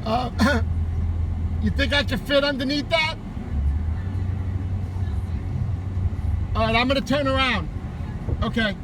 You think I can fit underneath that? All right, I'm gonna turn around. Okay.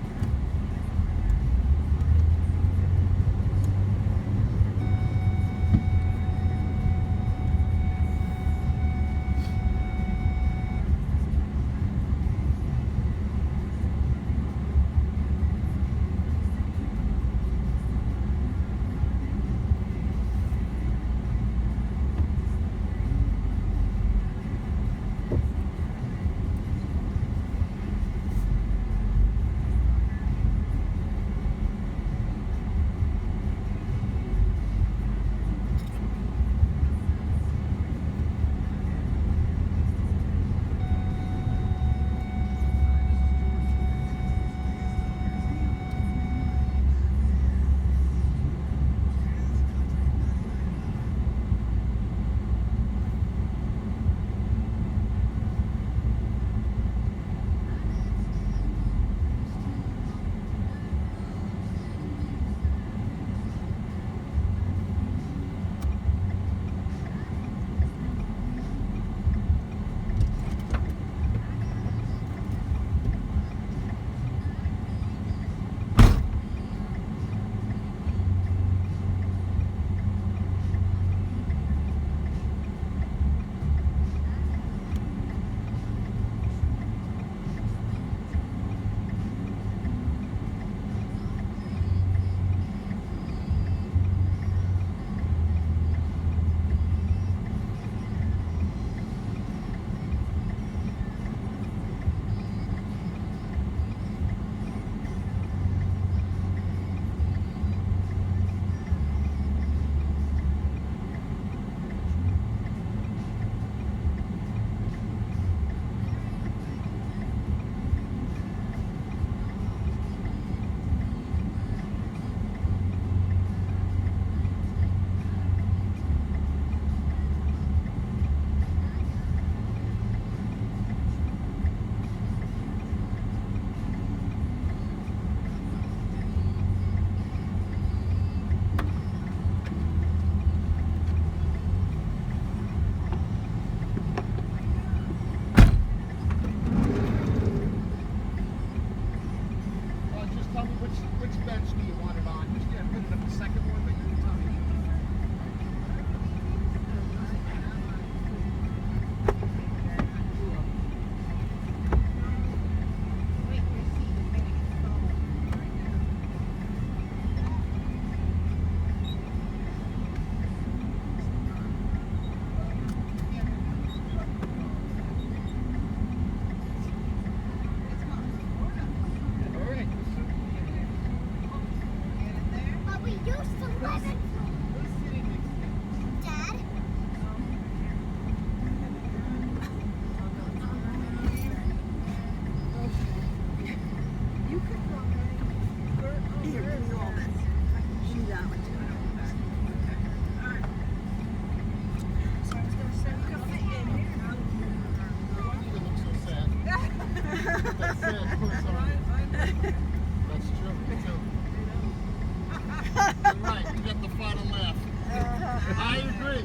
Which bench do you want it on? Just put it up the second one, but you can tell me.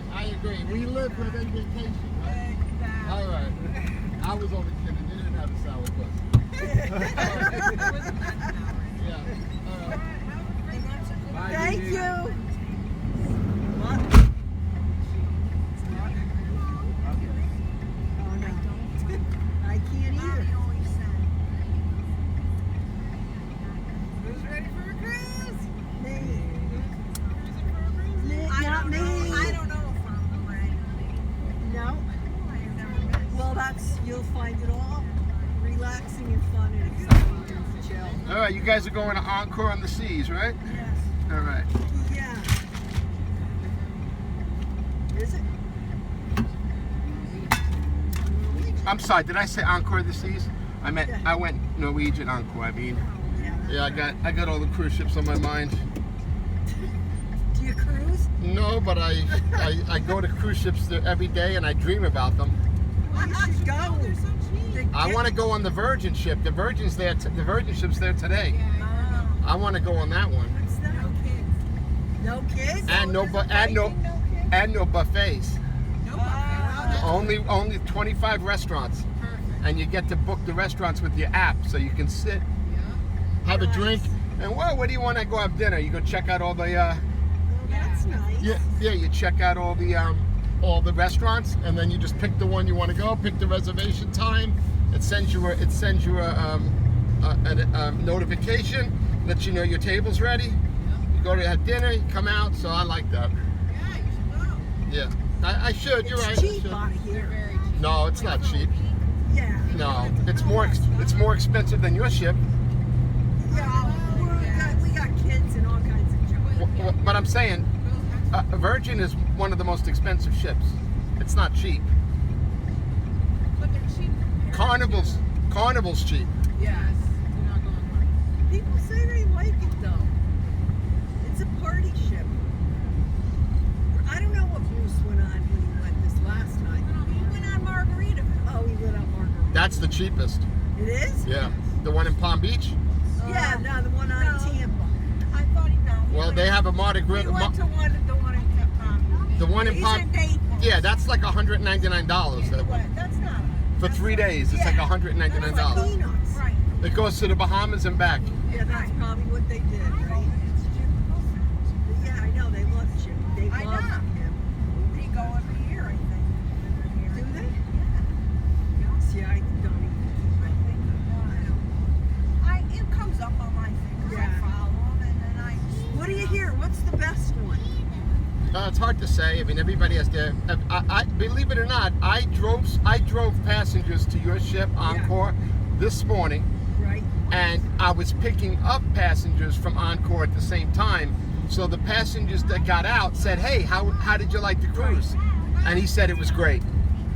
I agree. We live where they vacation, right? Exactly. All right. I was only kidding. You didn't have a sour puss. Yeah. Thank you. What? Oh, no. I can't either. Who's ready for a cruise? Me. Not me. I don't know if I'm ready. No. I've never been. Well, you'll find it all relaxing and fun and exciting and chill. All right, you guys are going to Encore on the Seas, right? Yes. All right. Yeah. Is it? I'm sorry, did I say Encore of the Seas? I meant Yeah. I went Norwegian Encore. I mean, Yeah. I got all the cruise ships on my mind. Do you cruise? No, but I go to cruise ships every day and I dream about them. Well, you should go. They're so cheap. I want to go on the Virgin ship. The Virgin's there. The Virgin ship's there today. I want to go on that one. What's that? No kids. No kids? And no, And no buffets. No buffet. Only 25 restaurants. Perfect. And you get to book the restaurants with your app, so you can sit, have a drink, and well, where do you want to go have dinner? You go check out all the Well, that's nice. yeah, you check out all the restaurants, and then you just pick the one you want to go, pick the reservation time. It sends you a notification, lets you know your table's ready. You go to have dinner, you come out. So I like that. Yeah, you should go. Yeah, I should. You're right. It's I cheap should. out of They're here. very cheap. No, it's not cheap. Yeah. No, it's more expensive than your ship. Yeah, we got kids and all kinds of junk. But I'm saying, Virgin is one of the most expensive ships. It's not cheap. But they're cheap compared to- Carnival's cheap. Yes. Do not go on Carnival. People say they like it though. It's a party ship. I don't know what Bruce went on when he went this last night. He went on Margaritaville. Oh, he went on Margaret. That's the cheapest. It is? Yeah, the one in Palm Beach. Yeah, no, the one on No. Tampa. I thought he no. Well, they have a Mardi Gras. We went to the one in Palm. The one in He's Palm. in Naples. Yeah, that's like $199. That one. That's not. For 3 days, it's like Yeah. $199. Peanuts. Right. It goes to the Bahamas and back. Yeah, that's probably what they did, right? Yeah, I know. They love Jim. They I love know. him. They go every year, I think. Do they? See, I don't even. I think it comes up on my thing. Yeah. I follow them and then I. What do you hear? What's the best one? It's hard to say. I mean, everybody has their. I believe it or not, I drove passengers to your ship Encore this morning, Right? and I was picking up passengers from Encore at the same time. So the passengers that got out said, "Hey, how did you like the cruise?" And he said it was great.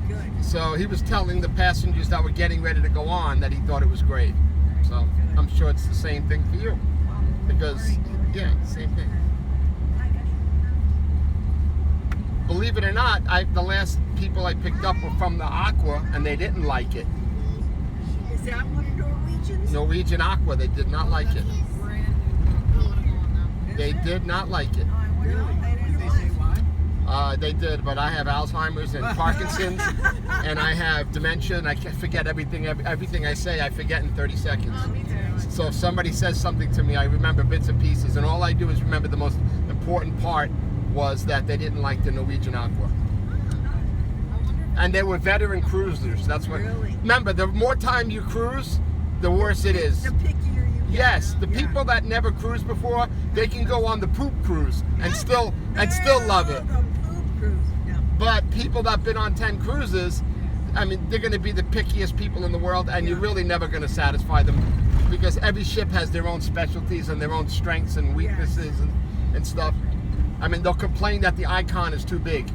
Good. So he was telling the passengers that were getting ready to go on that he thought it was great. So I'm sure it's the same thing for you, because yeah, same thing. Believe it or not, the last people I picked up were from the Aqua, and they didn't like it. Is that one of Norwegian's? Norwegian Aqua, they did not like it. Brand new. I want to go on that. They did not like it. They did, but I have Alzheimer's and Parkinson's, and I have dementia, and I forget everything. Everything I say, I forget in 30 seconds. So if somebody says something to me, I remember bits and pieces, and all I do is remember the most important part was that they didn't like the Norwegian Aqua. And they were veteran cruisers. That's what. Really? Remember, the more time you cruise, the worse it is. The pickier you get. Yes, the Yeah. people that never cruised before, they can go on the poop cruise and still love it. The poop cruise. Yeah. But people that've been on 10 cruises, I mean, they're going to be the pickiest people in the world, and you're really never going to satisfy them, because every ship has their own specialties and their own strengths and weaknesses and stuff. I mean, they'll complain that the Icon is too big,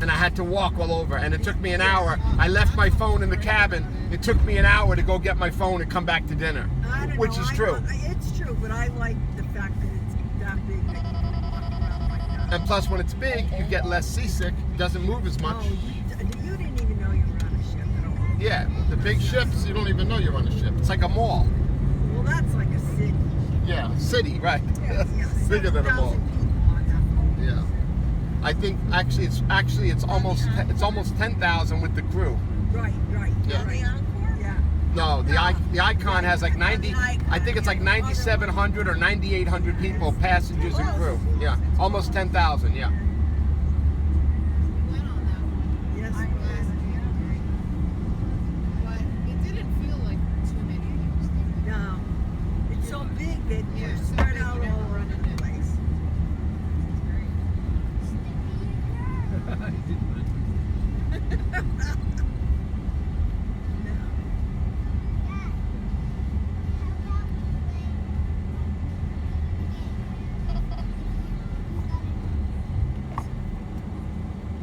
and I had to walk all over, and it took me an hour. I left my phone in the cabin. It took me an hour to go get my phone and come back to dinner, I don't which know. is true. It's true, but I like the fact that it's that big. That you can walk around like that. And plus, when it's big, you get less seasick. It doesn't move as much. Oh, you didn't even know you were on a ship at all. Yeah, the big ships, you don't even know you're on a ship. It's like a mall. Well, that's like a city. Yeah, city, right? Yeah, Bigger than a mall. 7,000 people on that boat. Yeah. I think it's almost 10,000 with the crew. Right. Yeah. Right. Yeah. No, the Icon has like 90. I think it's like 9,700 or 9,800 people, passengers and crew. Yeah, almost 10,000. Yeah. Went on that one. Yes. But it didn't feel like too many years. No. It's so big that Yeah, you're so spread big out you never all over run the into it. place.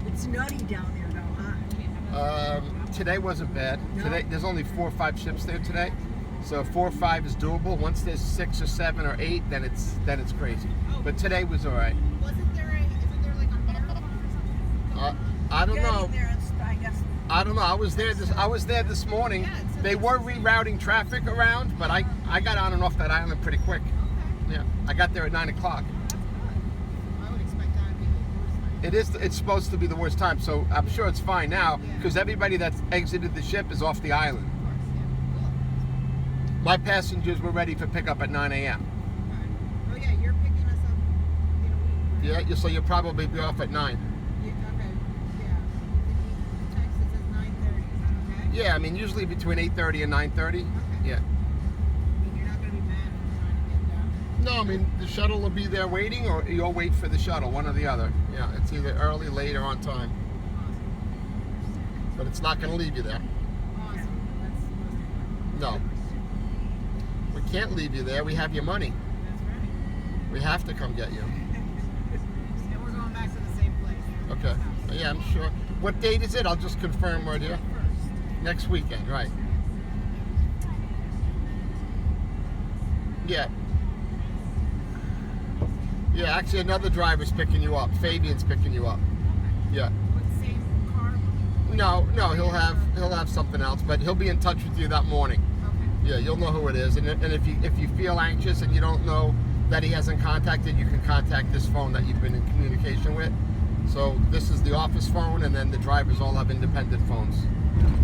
It's nutty down there, though, huh? Today wasn't bad. No. Today there's only 4 or 5 ships there today, so 4 or 5 is doable. Once there's 6 or 7 or 8, then it's crazy. But today was all right. Isn't there like a marathon or something? I don't know. Getting there, I guess. I don't know. I was there this morning. Yeah, it's- They were rerouting traffic around, but I got on and off that island pretty quick. Okay. Yeah, I got there at 9 o'clock. That's good. I would expect that to be the worst It's supposed to be the worst time, so I'm sure it's fine now because everybody that's exited the ship is off the island. Of course, yeah. Cool. My passengers were ready for pickup at 9 a.m. Okay. Oh yeah, you're picking us up in a week. Right? Yeah, so you'll probably be off at 9. Yeah, okay. Yeah. The text that says 9:30. Is that okay? Yeah, I mean usually between 8:30 and 9:30. Okay. Yeah. I mean, you're not gonna be mad if I'm trying to get down. No, I mean the shuttle will be there waiting, or you'll wait for the shuttle, one or the other. Yeah, it's either early, late, or on time. Awesome. But it's not going to leave you there. Awesome. That's the most important. No, we can't leave you there. We have your money. That's right. We have to come get you. And we're going back to the same place. Okay. Yeah, I'm sure. What date is it? I'll just confirm right here. First. Next weekend, right? Yeah. Yeah, actually another driver's picking you up. Fabian's picking you up. Yeah. With the same car? No, he'll have something else, but he'll be in touch with you that morning. Okay. Yeah, you'll know who it is, and if you feel anxious and you don't know that he hasn't contacted, you can contact this phone that you've been in communication with. So this is the office phone, and then the drivers all have independent phones.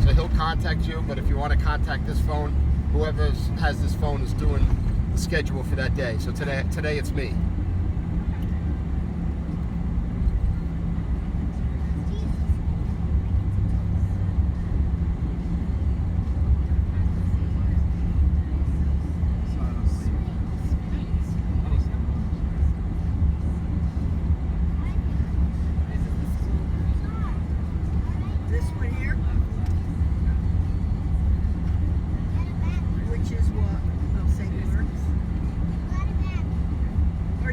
So he'll contact you, but if you want to contact this phone, whoever has this phone is doing the schedule for that day. So today it's me. This one here, which is what? Oh, St. Mark's. Are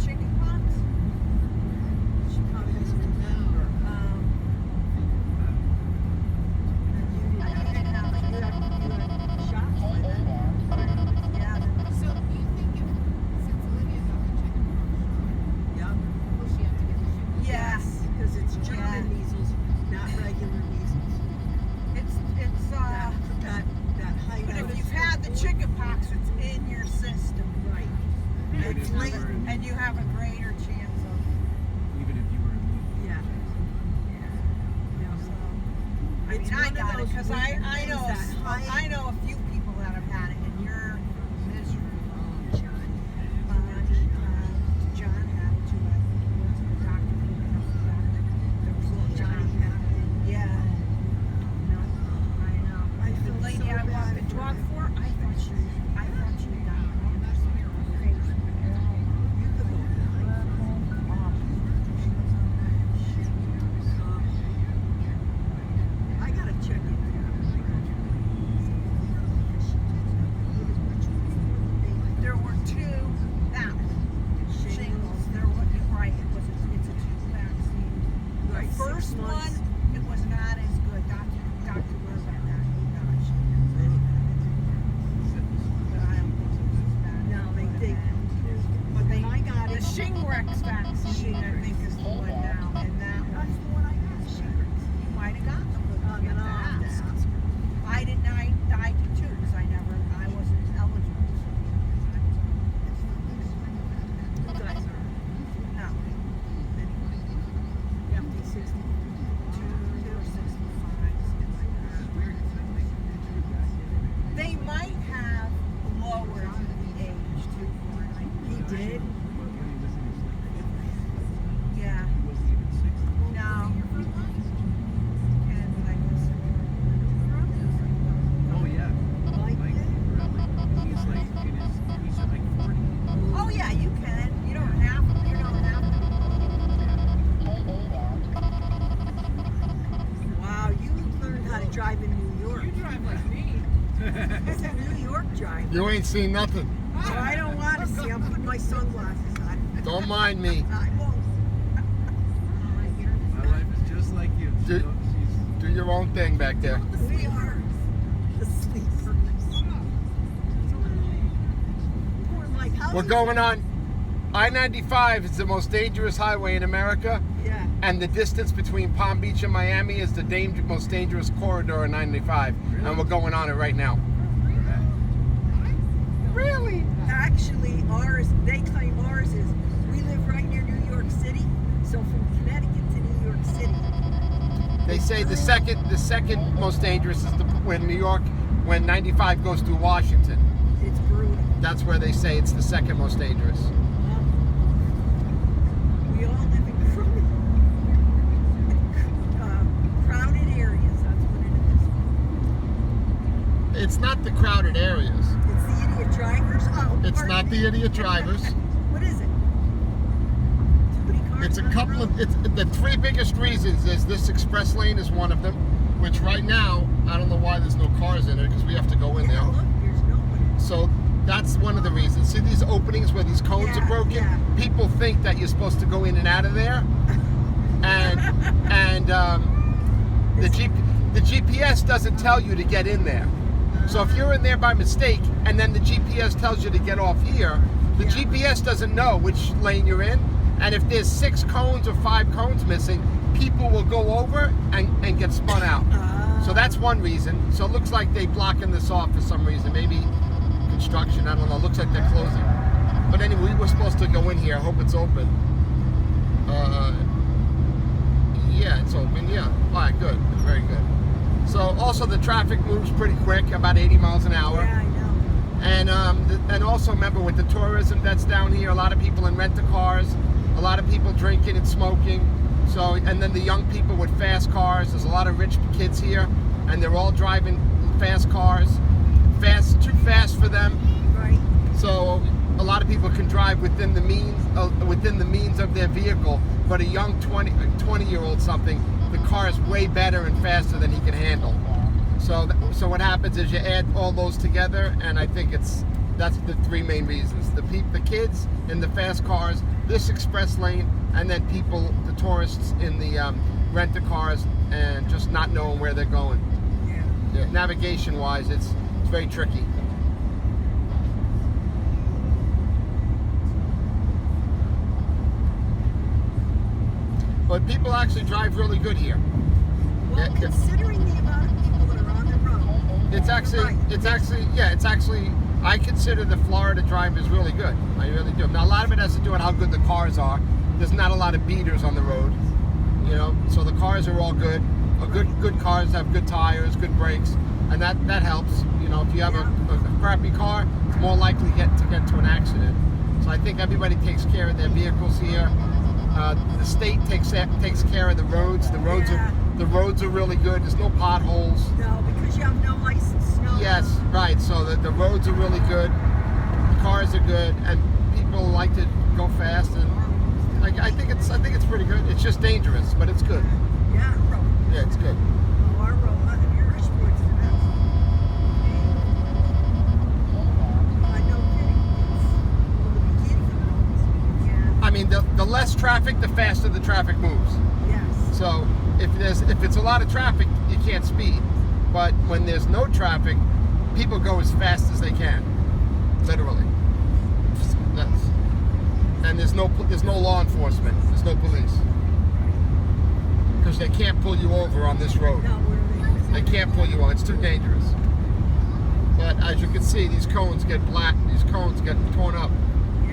chicken pox? She probably doesn't remember. You had shots by then. Yeah. So you think if, since Olivia got the chicken pox, Yeah. will she have to get the chicken? Yes, because it's German measles, not regular measles. It's That height. but if you've had the chicken pox, it's in your system, Right. It's late. and you have a greater chance of. Even if you were immune. Yeah. So, I It's mean, I one of got it those because I weird know things that high- I know a few people that have had it, and you're miserable. John had it too. I think he went to the doctor. There was a little Johnny had it. Yeah. No, I know. I The feel lady so I walked bad the for dog her. for, I thought she died. You could go I gotta check it There were two that shingles. There was right. It's a two vaccine. Right, The 6 first months. one, it was not as good. Dr. Rose had that. He got it. But I don't think it was as bad. No, they But they, I got the it. Shingrix vaccine, I think, is the one now, and that one, That's the one I got. you might have gotten the good I'm one. You gonna have have to to ask. ask her. I didn't. I did too, because I wasn't eligible. You guys are No. 50, 60. They might have lowered the age too for it. He did? Yeah. He wasn't even 60. No. And like I said, Oh yeah. Mike Like, did? really? He's like he's like 40. oh yeah, you can. You don't have to. You don't have to. Wow, you learned how to drive in New York. You drive like me. It's a New York drive. You ain't seen nothing. Oh, I don't want to see. I'm putting my sunglasses on. Don't mind me. I won't. My wife is just like you. Do- She's Do your own thing back there. We are the sleepers. Poor Mike. How We're do going on I-95 is the most dangerous highway in America, Yeah. and the distance between Palm Beach and Miami is the most dangerous corridor in 95, and we're going on it right now. Really? Actually, they claim ours is, we live right near New York City, so from Connecticut to New York City. They say the second most dangerous is when New York, when 95 goes through Washington. It's brutal. That's where they say it's the second most dangerous. We all live in crowded areas, that's what it is. It's not the crowded areas. It's the idiot drivers. Oh, It's pardon not me. the idiot drivers. What is it? Too many cars It's a on the couple road? of, it's the three biggest reasons is this express lane is one of them, which right now, I don't know why there's no cars in it because we have to go in Yeah, there. look, there's nobody. So that's one of the reasons. See these openings where these cones Yeah, are broken? yeah. People think that you're supposed to go in and out of there. And the GPS doesn't tell you to get in there. So if you're in there by mistake and then the GPS tells you to get off here, the Yeah. GPS doesn't know which lane you're in. And if there's 6 cones or 5 cones missing, people will go over and get spun out. So that's one reason. So it looks like they're blocking this off for some reason. Maybe construction, I don't know. It looks like they're closing. But anyway, we were supposed to go in here. I hope it's open. Yeah, it's open. Yeah. All right, good. Very good. So also the traffic moves pretty quick, about 80 miles an hour. Yeah, I know. And also remember with the tourism that's down here, a lot of people in rent-a-cars, a lot of people drinking and smoking. So, and then the young people with fast cars. There's a lot of rich kids here, and they're all driving fast cars, too fast for them. Right. So a lot of people can drive within the means of their vehicle, but a young 20-year-old something, the car is way better and faster than he can handle. So what happens is you add all those together, and I think that's the 3 main reasons: the kids in the fast cars, this express lane, and then people, the tourists in the rent-a-cars, and just not knowing where they're going. Yeah. Yeah, navigation-wise, it's very tricky. But people actually drive really good here. Well, Yeah, yeah. considering the amount of people that are on the road, It's actually, I consider the Florida drive is really good. I really do. Now, a lot of it has to do with how good the cars are. There's not a lot of beaters on the road, you know, so the cars are all good. Good cars have good tires, good brakes, and that helps. You know, if you have a crappy car, it's more likely to get to an accident. So I think everybody takes care of their vehicles here. The state takes care of the roads. The roads are really good. There's no potholes. no, because you have no ice and snow. Yes, right. So the roads are really good. The cars are good, and people like to go fast. And I think it's pretty good. It's just dangerous, but it's good. Yeah, road. Yeah, it's good. Oh, our road, your Ishwoods, I know kidding. Well, the beginning of it always. I mean, the less traffic, the faster the traffic moves. Yes. So if it's a lot of traffic, you can't speed. But when there's no traffic, people go as fast as they can, literally. And there's no law enforcement. There's no police because they can't pull you over on this road. No, where They can't pull you on. It's too dangerous. But as you can see, these cones get black. These cones get torn up.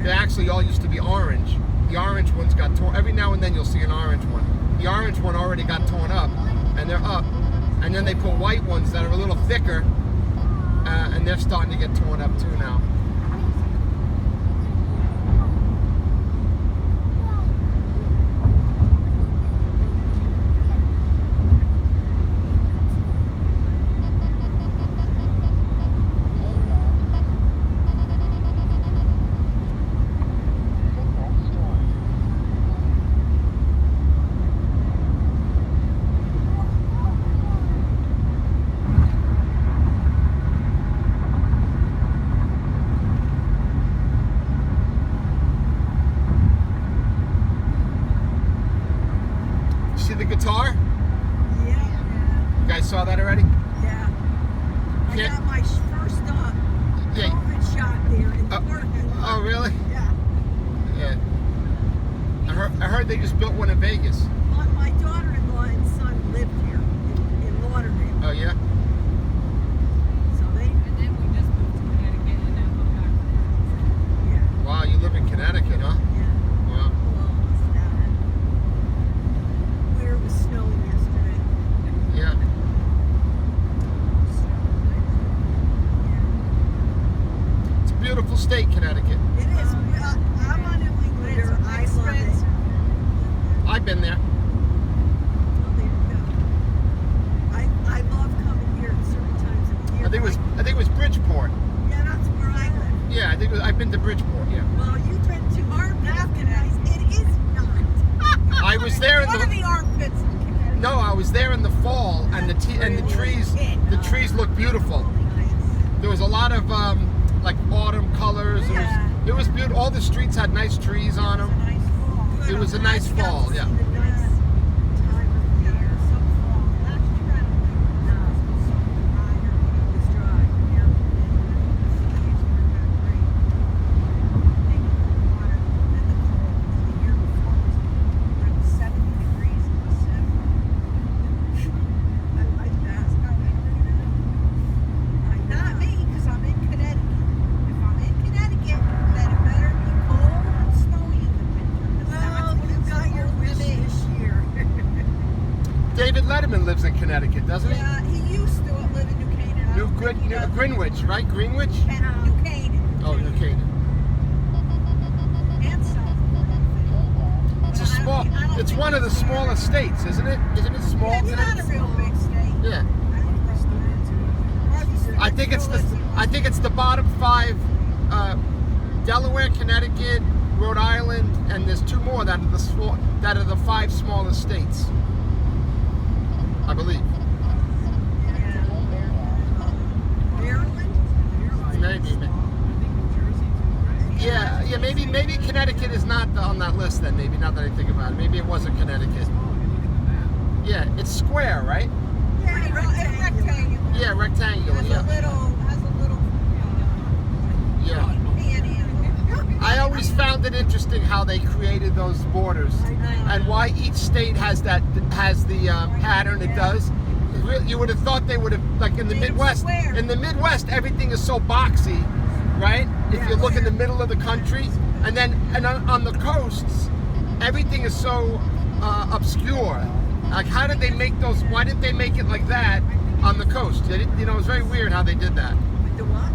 They actually all used to be orange. The orange ones got torn. Every now and then you'll see an orange one. The orange one already got torn up, and they're up. And then they put white ones that are a little thicker, and they're starting to get torn up too now. See the guitar? Yeah. You guys saw that already? Yeah. I Yeah. got my first Yeah. COVID shot there in the parking lot. Oh, really? Yeah. Yeah. I heard they just built one in Vegas. My daughter-in-law and son lived here in Lauderdale. Oh, yeah? So they, And then we just moved to Connecticut and now we're back to yeah. Wow, you live in Connecticut, huh? Yeah. Wow. Well, almost that. Where it was snowing yesterday. Yeah. It's a beautiful state, Connecticut. It is. I'm a New Englander. I love it. I've been there. Well, there you go. I love coming here at certain times of the year. I think it was Bridgeport. Yeah, that's where I live. Yeah, I've been to Bridgeport. Yeah. Well, you've been to Armpit, guys. It is not. I was there in What are the the armpits in Connecticut? no, I was there in the fall, and the trees look beautiful. There was a lot of like autumn colors. Yeah. It was beautiful. All the streets had nice trees on them. Nice fall. It was a nice I got fall, to yeah. see the nice time of year. So fall. Last year I don't think No. it was so dry or It was dry. Yeah. I like that. I Not know. me, because I'm in Connecticut. If I'm in Connecticut, then it better be cold and snowy in the winter. 'Cause that's Well, what you it's got your supposed wish to be. this year. David Letterman lives in Connecticut, doesn't he? Yeah, he used to live in New Canaan. I don't think he does Greenwich, right? Greenwich? anymore. New Canaan. Oh, New Canaan. And Southport, I think. It's a But I small. don't It's think one of the it's very- smallest states, isn't it? Isn't it small? It's not a Connecticut? real big state. Yeah. I I think it's the bottom 5. Delaware, Connecticut, Rhode Island, and there's 2 more that are the 5 smallest states. I believe. Maryland? Maybe. I think New Jersey too, right? Yeah, Yeah, maybe Connecticut is not on that list then. Maybe now that I think about it, maybe it wasn't Connecticut. Oh, if you look at the map. Yeah, it's square, right? Yeah, it's rectangular. Yeah, rectangular. Has a Yeah, little yeah. panhandle. I always found it interesting how they created those borders and why each state has the pattern it does. You would have thought they would have, like in the Made 'em Midwest. square. In the Midwest, everything is so boxy, right? If you look in the middle of the country, and on the coasts, everything is so obscure. Like, how did they make those? Why didn't they make it like that on the coast? It was very weird how they did that. With the what?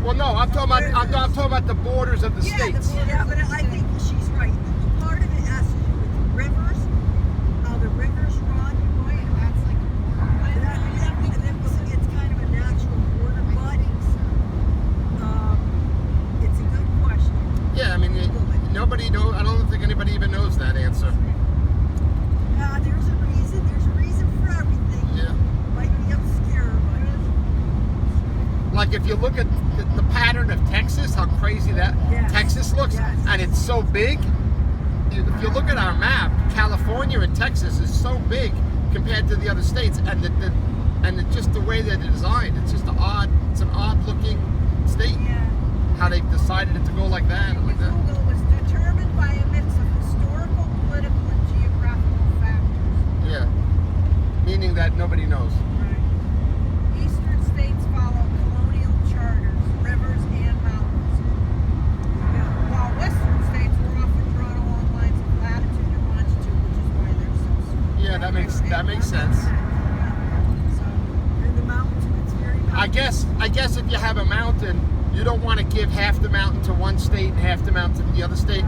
Well, no, I'm talking about the borders of the states. Yeah, but I think she's right. Part of it has to do with the rivers, how the rivers run. That's like It's kind of a natural border, but it's a good question. Yeah, I mean, nobody knows. I don't think anybody even knows that answer. There's a reason. There's a reason for everything. Yeah. Might be obscure, but Like if you look at the pattern of Texas, how crazy that Yes. Texas looks, Yes. and it's so big. If you look at our map, California and Texas is so big compared to the other states, and just the way that they're designed, it's just it's an odd looking state. How they decided it to go like that and like that. Google was determined by a mix of historical, political, and geographical factors. Yeah, meaning that nobody knows. Eastern states follow colonial charters, rivers, and mountains. While western states were often drawn along lines of latitude and longitude, which is why they're so small. Yeah, that makes sense. in the mountains, it's very I guess if you have a mountain, you don't want to give half the mountain to one state and half the mountain to the other state,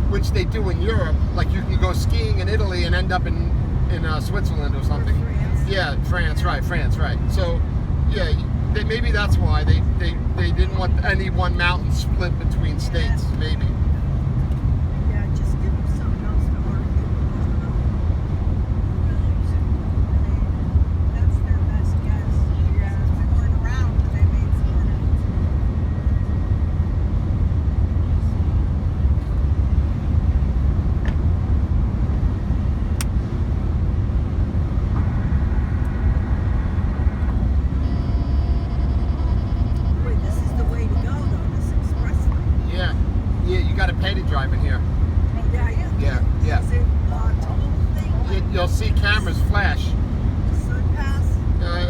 which they do in Europe. Like you can go skiing in Italy and end up in Switzerland or something. Yeah, France, right. So, yeah, maybe that's why they didn't want any one mountain split between states. Maybe. Yeah, just give them something else to argue. That's their best guess. Yeah, we weren't around, but they made some announcements. Wait, this is the way to go, though, this expressway. Yeah, you got to pay to drive in here. Yeah. Is it toll thing? You'll see cameras flash. Sun pass?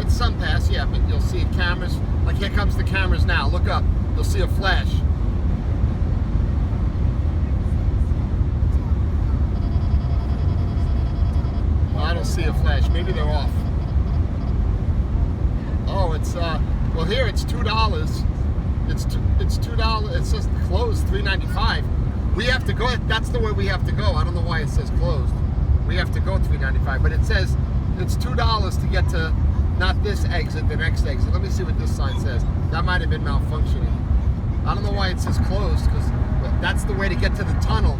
It's sun pass, yeah, but you'll see cameras. Like here comes the cameras now. Look up. You'll see a flash. Well, I don't see a flash. Maybe they're off. Oh, it's well here it's $2. It's $2. It says closed $3.95. We have to go. That's the way we have to go. I don't know why it says closed. We have to go $3.95, but it says it's $2 to get to not this exit, the next exit. Let me see what this sign says. That might have been malfunctioning. I don't know why it says closed because that's the way to get to the tunnel.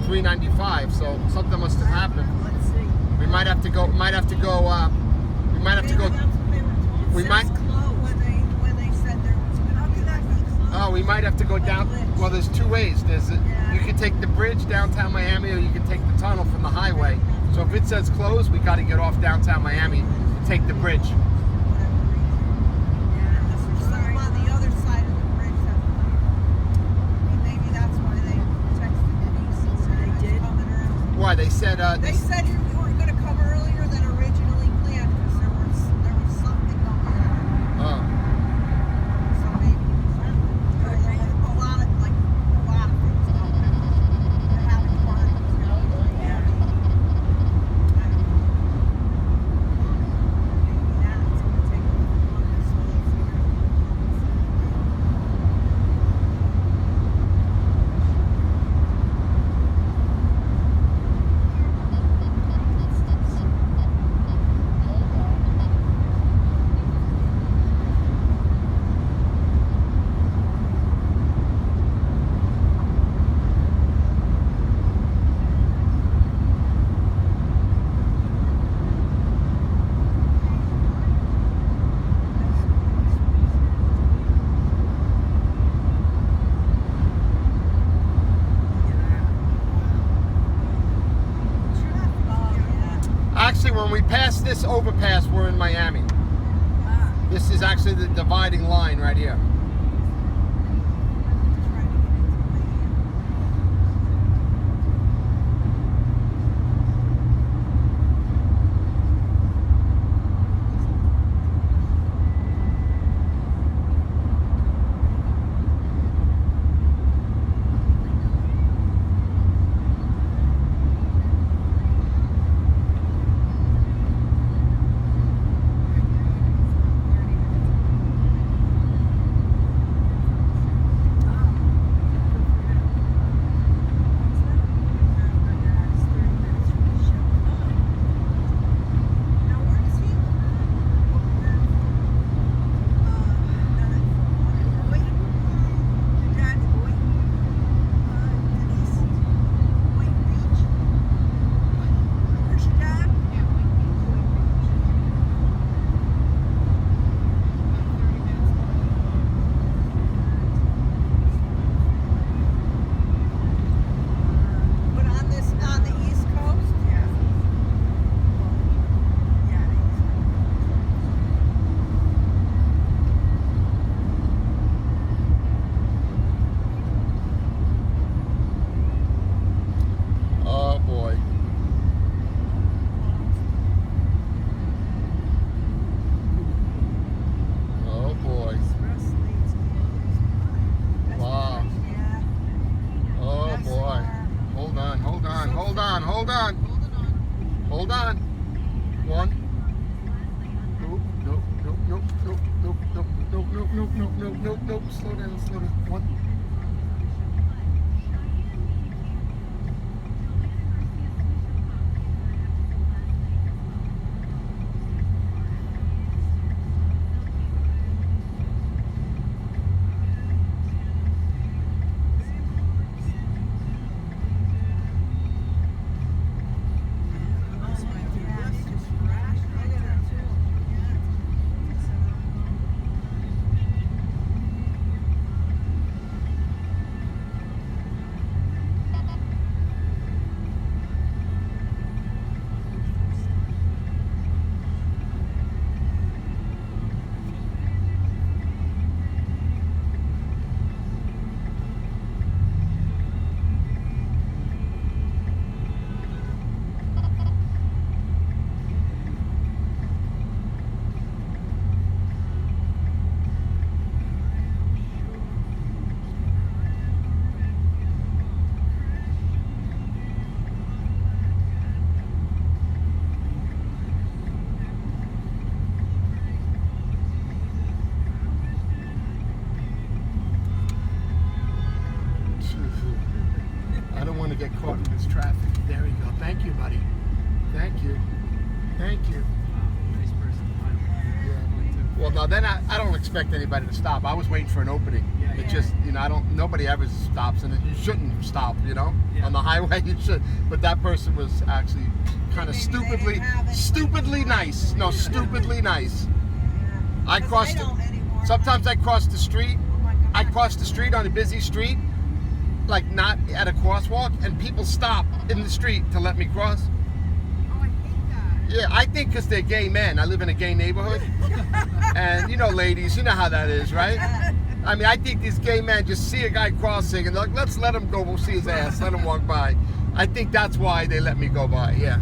$3.95. So something must have happened. Let's see. We might have to go. We might have to go. We might have to go. We might. When they said there was going to be like Oh, we might have to go down. Well, there's two ways. You can take the bridge downtown Miami, or you can take the tunnel from the highway. So if it says closed, we got to get off downtown Miami and take the bridge. something on the other side of the bridge that maybe that's why they texted Denise and said They it was did? coming early. Why they said? They said you were going to come earlier than originally planned because there was something going on. Oh, So maybe a lot of things going on. They're having parties now. Maybe that's going to take a little longer. So we'll figure it out. when we pass this overpass, we're in Miami. Ah, This is actually the dividing line right here. trying to get into Miami. But on the East Coast, Oh boy. Oh boy. Wow. Oh boy. Hold on, hold on, hold on, hold on. Hold on. One. Nope, nope, nope, nope, nope, nope, nope, nope, nope, nope, nope, nope, nope, nope. Slow down, slow down. One. I don't want to get caught in this traffic. There you go. Thank you, buddy. Thank you. Thank you. Nice person. Yeah. Well, no, then I don't expect anybody to stop. I was waiting for an opening. Yeah, It yeah. just, nobody ever stops, and you shouldn't stop, Yeah. On the highway, you should. But that person was actually kind of Maybe they didn't stupidly, have it. stupidly nice. No, stupidly nice. I crossed. don't anymore. Sometimes I cross the street. Oh my God. I cross the street on a busy street, like not at a crosswalk, and people stop in the street to let me cross. Oh, I hate that. Yeah, I think because they're gay men. I live in a gay neighborhood. And ladies, you know how that is, right? I mean, I think these gay men just see a guy crossing and they're like, let's let him go. We'll see his ass. Let him walk by. I think that's why they let me go by, yeah.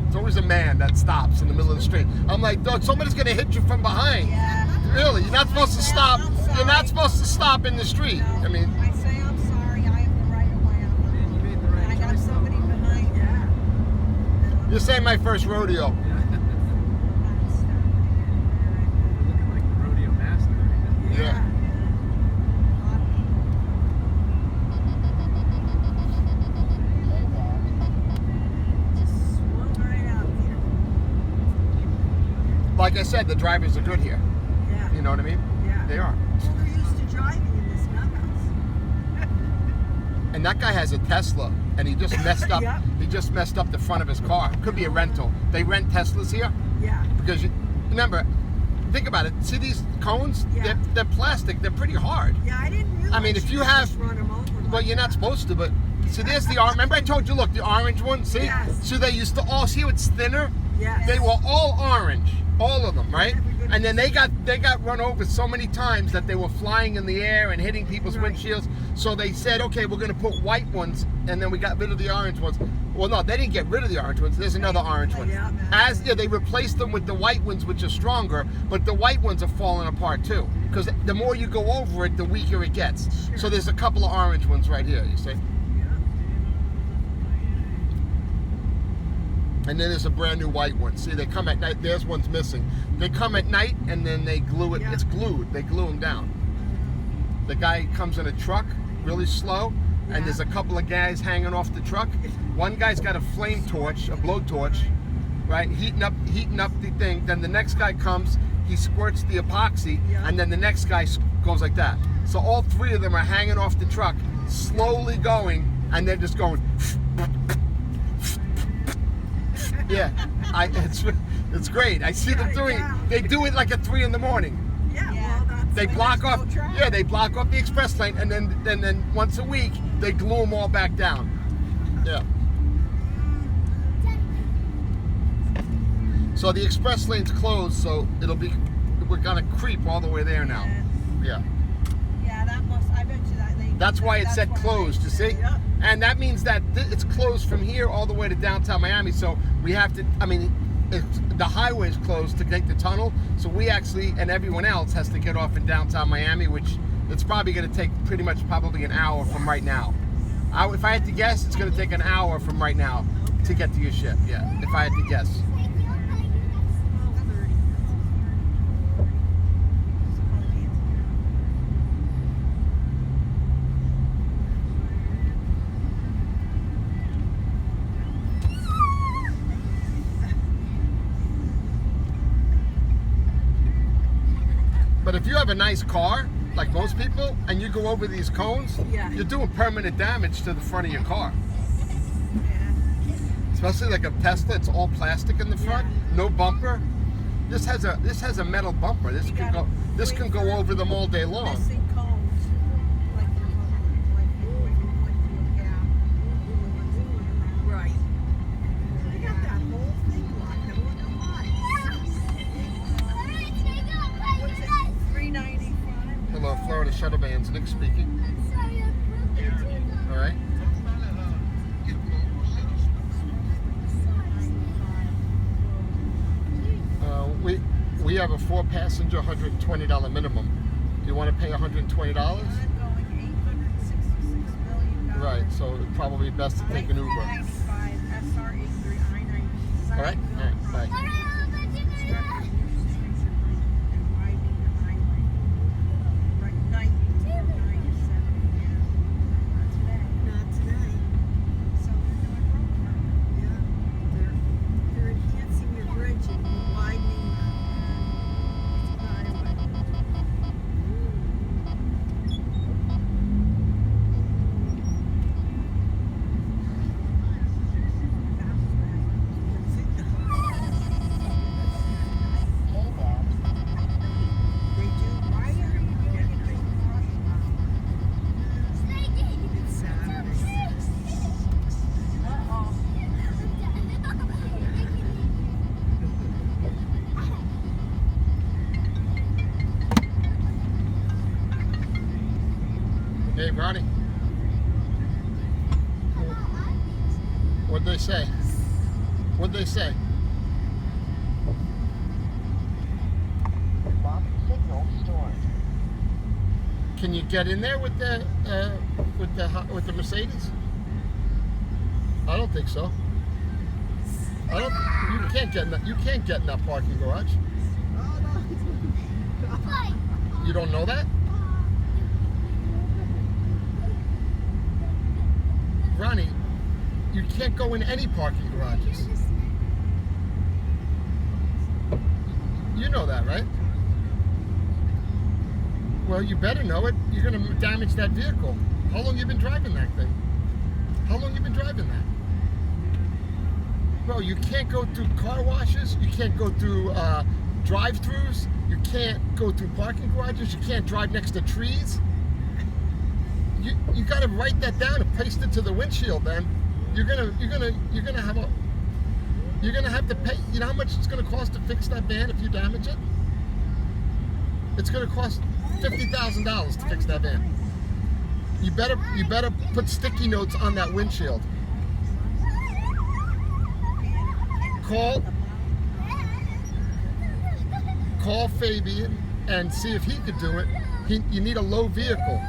It's always a man that stops in the middle of the street. I'm like, dog, somebody's going to hit you from behind. Yeah. Really, you're not supposed to stop. I'm sorry. You're not supposed to stop in the street. No, I mean, I say I'm sorry. I have the right of way. Man, you made the right And I got choice, though. somebody behind me. Yeah. this ain't my first rodeo. Yeah. We're looking like the rodeo master right now. Yeah. Just swung right out there. Like I said, the drivers are good here. Yeah. You know what I mean? Yeah. They are. Well, they're used to driving in this nuthouse. And that guy has a Tesla, and he just messed up. Yep. He just messed up the front of his car. Could be a rental. They rent Teslas here Yeah. because remember, think about it. See these cones? Yeah. They're plastic. They're pretty hard. Yeah, I didn't realize. I mean, if you could have- just run them over. Well, like you're not that. supposed to, but see, there's the orange. Remember, I told you, look, the orange one. See, Yes. so they used to all see how it's thinner. Yes. They were all orange, all of them, right? And then they got run over so many times that they were flying in the air and hitting people's Right. windshields. So they said, okay, we're going to put white ones, and then we got rid of the orange ones. Well, no, they didn't get rid of the orange ones. There's another orange one. Yeah. They replaced them with the white ones, which are stronger, but the white ones are falling apart too. Because the more you go over it, the weaker it gets. Sure. So there's a couple of orange ones right here, you see? And then there's a brand new white one. See, they come at night. There's one's missing. They come at night and then they glue it. Yeah. It's glued. They glue them down. The guy comes in a truck, really slow, and there's a couple of guys hanging off the truck. One guy's got a flame torch, a blow torch, right, heating up the thing. Then the next guy comes, he squirts the epoxy, Yeah. and then the next guy goes like that. So all three of them are hanging off the truck, slowly going, and they're just going. Yeah, it's great. I see them doing. They do it like at 3 a.m. Yeah. Well, that's They like block there's off. no track. Yeah, they block off the express lane, and then once a week they glue them all back down. Yeah. So the express lane's closed, so we're gonna creep all the way there now. Yeah. Yeah, that must. I bet you that they. That's why it said why closed, you see? Yep. And that means that it's closed from here all the way to downtown Miami. So we have to, the highway is closed to take the tunnel. So we actually, and everyone else has to get off in downtown Miami, which it's probably going to take probably an hour from right now. If I had to guess, it's going to take an hour from right now to get to your ship. Yeah, if I had to guess. 12:30. But if you have a nice car, like most people, and you go over these cones, Yeah. you're doing permanent damage to the front of your car. Yeah. Especially like a Tesla, it's all plastic in the front, Yeah. no bumper. This has a metal bumper. This You can gotta go wait for over them all day long. Missing cones, like there's like a gap. Right. They got that whole thing locked. I wonder why. What's it? $3.95. Hello, Florida Shuttle Bands. Nick speaking. All right. We have a 4-passenger $120 minimum. Do you want to pay $120? Ongoing $866 million. Right. So it'd probably be best to take an Uber. 95 SR83 I-90. All right. All right. Bye. Not today. Yeah. They're enhancing your bridge and widening the highway. They do. Why are you doing it? It's Saturday. Uh-oh. Hey, Ronnie. What'd they say? What'd they say? Signal stored. Can you get in there with the Mercedes? I don't think so. You can't get in that parking garage. You don't know that? Ronnie, you can't go in any parking garages. You know that, right? Well, you better know it. You're going to damage that vehicle. How long you been driving that thing? How long you been driving that? Bro, you can't go through car washes. You can't go through drive-thrus. You can't go through parking garages. You can't drive next to trees. You got to write that down and paste it to the windshield. Then you're gonna You're gonna have to pay. You know how much it's gonna cost to fix that van if you damage it? It's gonna cost $50,000 to fix that van. You better put sticky notes on that windshield. Call Fabian and see if he could do it. You need a low vehicle.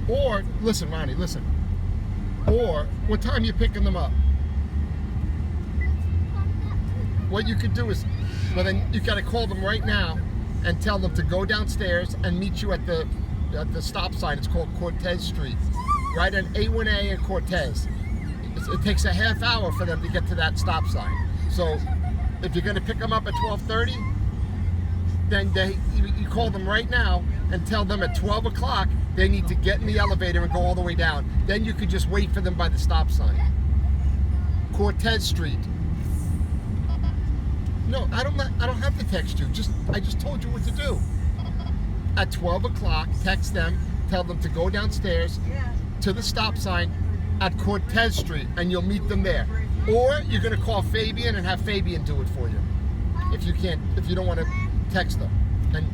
Or listen, Ronnie, listen. Or what time are you picking them up? What you could do is, well, then you got to call them right now and tell them to go downstairs and meet you at the stop sign. It's called Cortez Street, right on A1A and Cortez. It takes a half hour for them to get to that stop sign. So if you're going to pick them up at 12:30, then you call them right now and tell them at 12 o'clock they need to get in the elevator and go all the way down. Then you could just wait for them by the stop sign. Cortez Street. No, I don't have to text you. I just told you what to do. At 12 o'clock, text them, tell them to go downstairs to the stop sign at Cortez Street, and you'll meet them there. Or you're gonna call Fabian and have Fabian do it for you. If you don't want to text them. And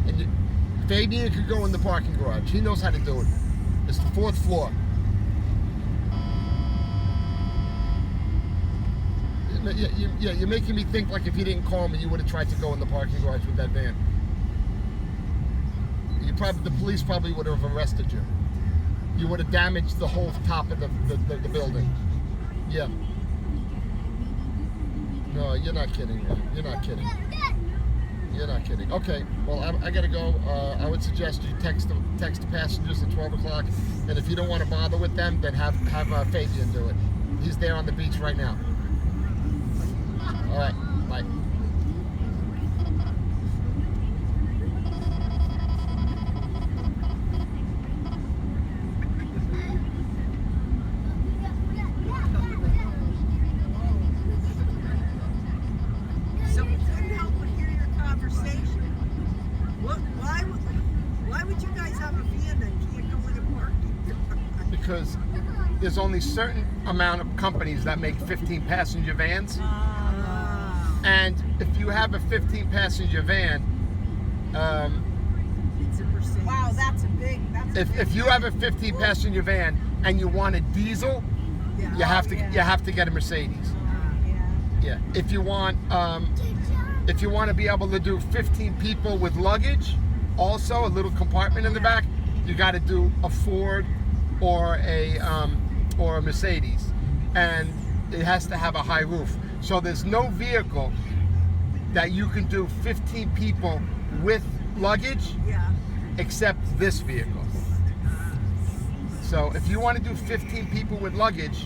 Fabian could go in the parking garage. He knows how to do it. It's the 4th floor. Yeah, you're making me think like if you didn't call me, you would have tried to go in the parking garage with that van. The police probably would have arrested you. You would have damaged the whole top of the building. Yeah. No, you're not kidding, man. You're not kidding. You're not kidding. Okay, well, I gotta go. I would suggest you text the passengers at 12 o'clock, and if you don't want to bother with them, then have Fabian do it. He's there on the beach right now. All right, bye. So we couldn't help but hear your conversation. Why would you guys have a van that can't go in a parking? Because there's only certain amount of companies that make 15 passenger vans. And if you have a 15 passenger van, It's a percentage. Wow, that's a big. if you have a 15 passenger van and you want a diesel, you have to get a Mercedes. Yeah. If you want to be able to do 15 people with luggage, also a little compartment in the back, you got to do a Ford or a Mercedes, and it has to have a high roof. So there's no vehicle that you can do 15 people with luggage except this vehicle. So if you want to do 15 people with luggage,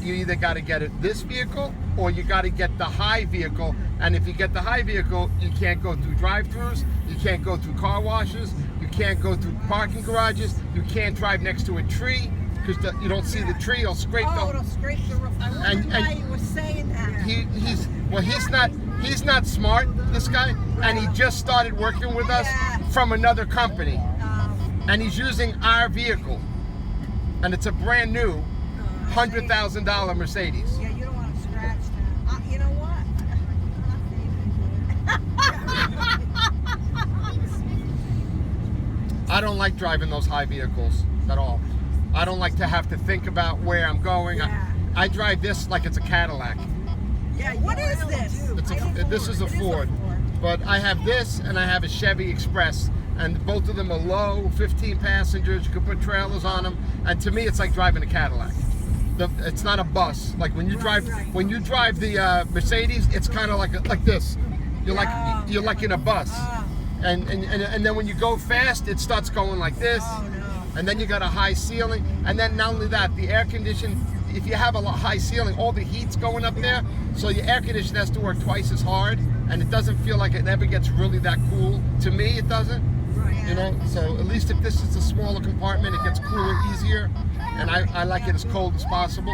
you either got to get this vehicle or you got to get the high vehicle. And if you get the high vehicle, you can't go through drive-thrus, you can't go through car washes, you can't go through parking garages, you can't drive next to a tree because you don't see the tree. It'll scrape It'll scrape the roof. I wonder why he was saying that. He's not smart, this guy, and he just started working with us from another company, and he's using our vehicle, and it's a brand new $100,000 Mercedes. Yeah, you don't want to scratch that. You know what? I don't like driving those high vehicles at all. I don't like to have to think about where I'm going. I drive this like it's a Cadillac. Yeah, What is this? This is a Ford. But I have this and I have a Chevy Express, and both of them are low, 15 passengers. You can put trailers on them, and to me, it's like driving a Cadillac. It's not a bus. Like when you drive the Mercedes, it's kind of like this. You're like in a bus, and then when you go fast, it starts going like this, and then you got a high ceiling, and then not only that, the air condition. If you have a high ceiling, all the heat's going up there, so your air conditioner has to work twice as hard, and it doesn't feel like it ever gets really that cool. To me, it doesn't. You know, so at least if this is a smaller compartment, it gets cooler easier, and I like it as cold as possible.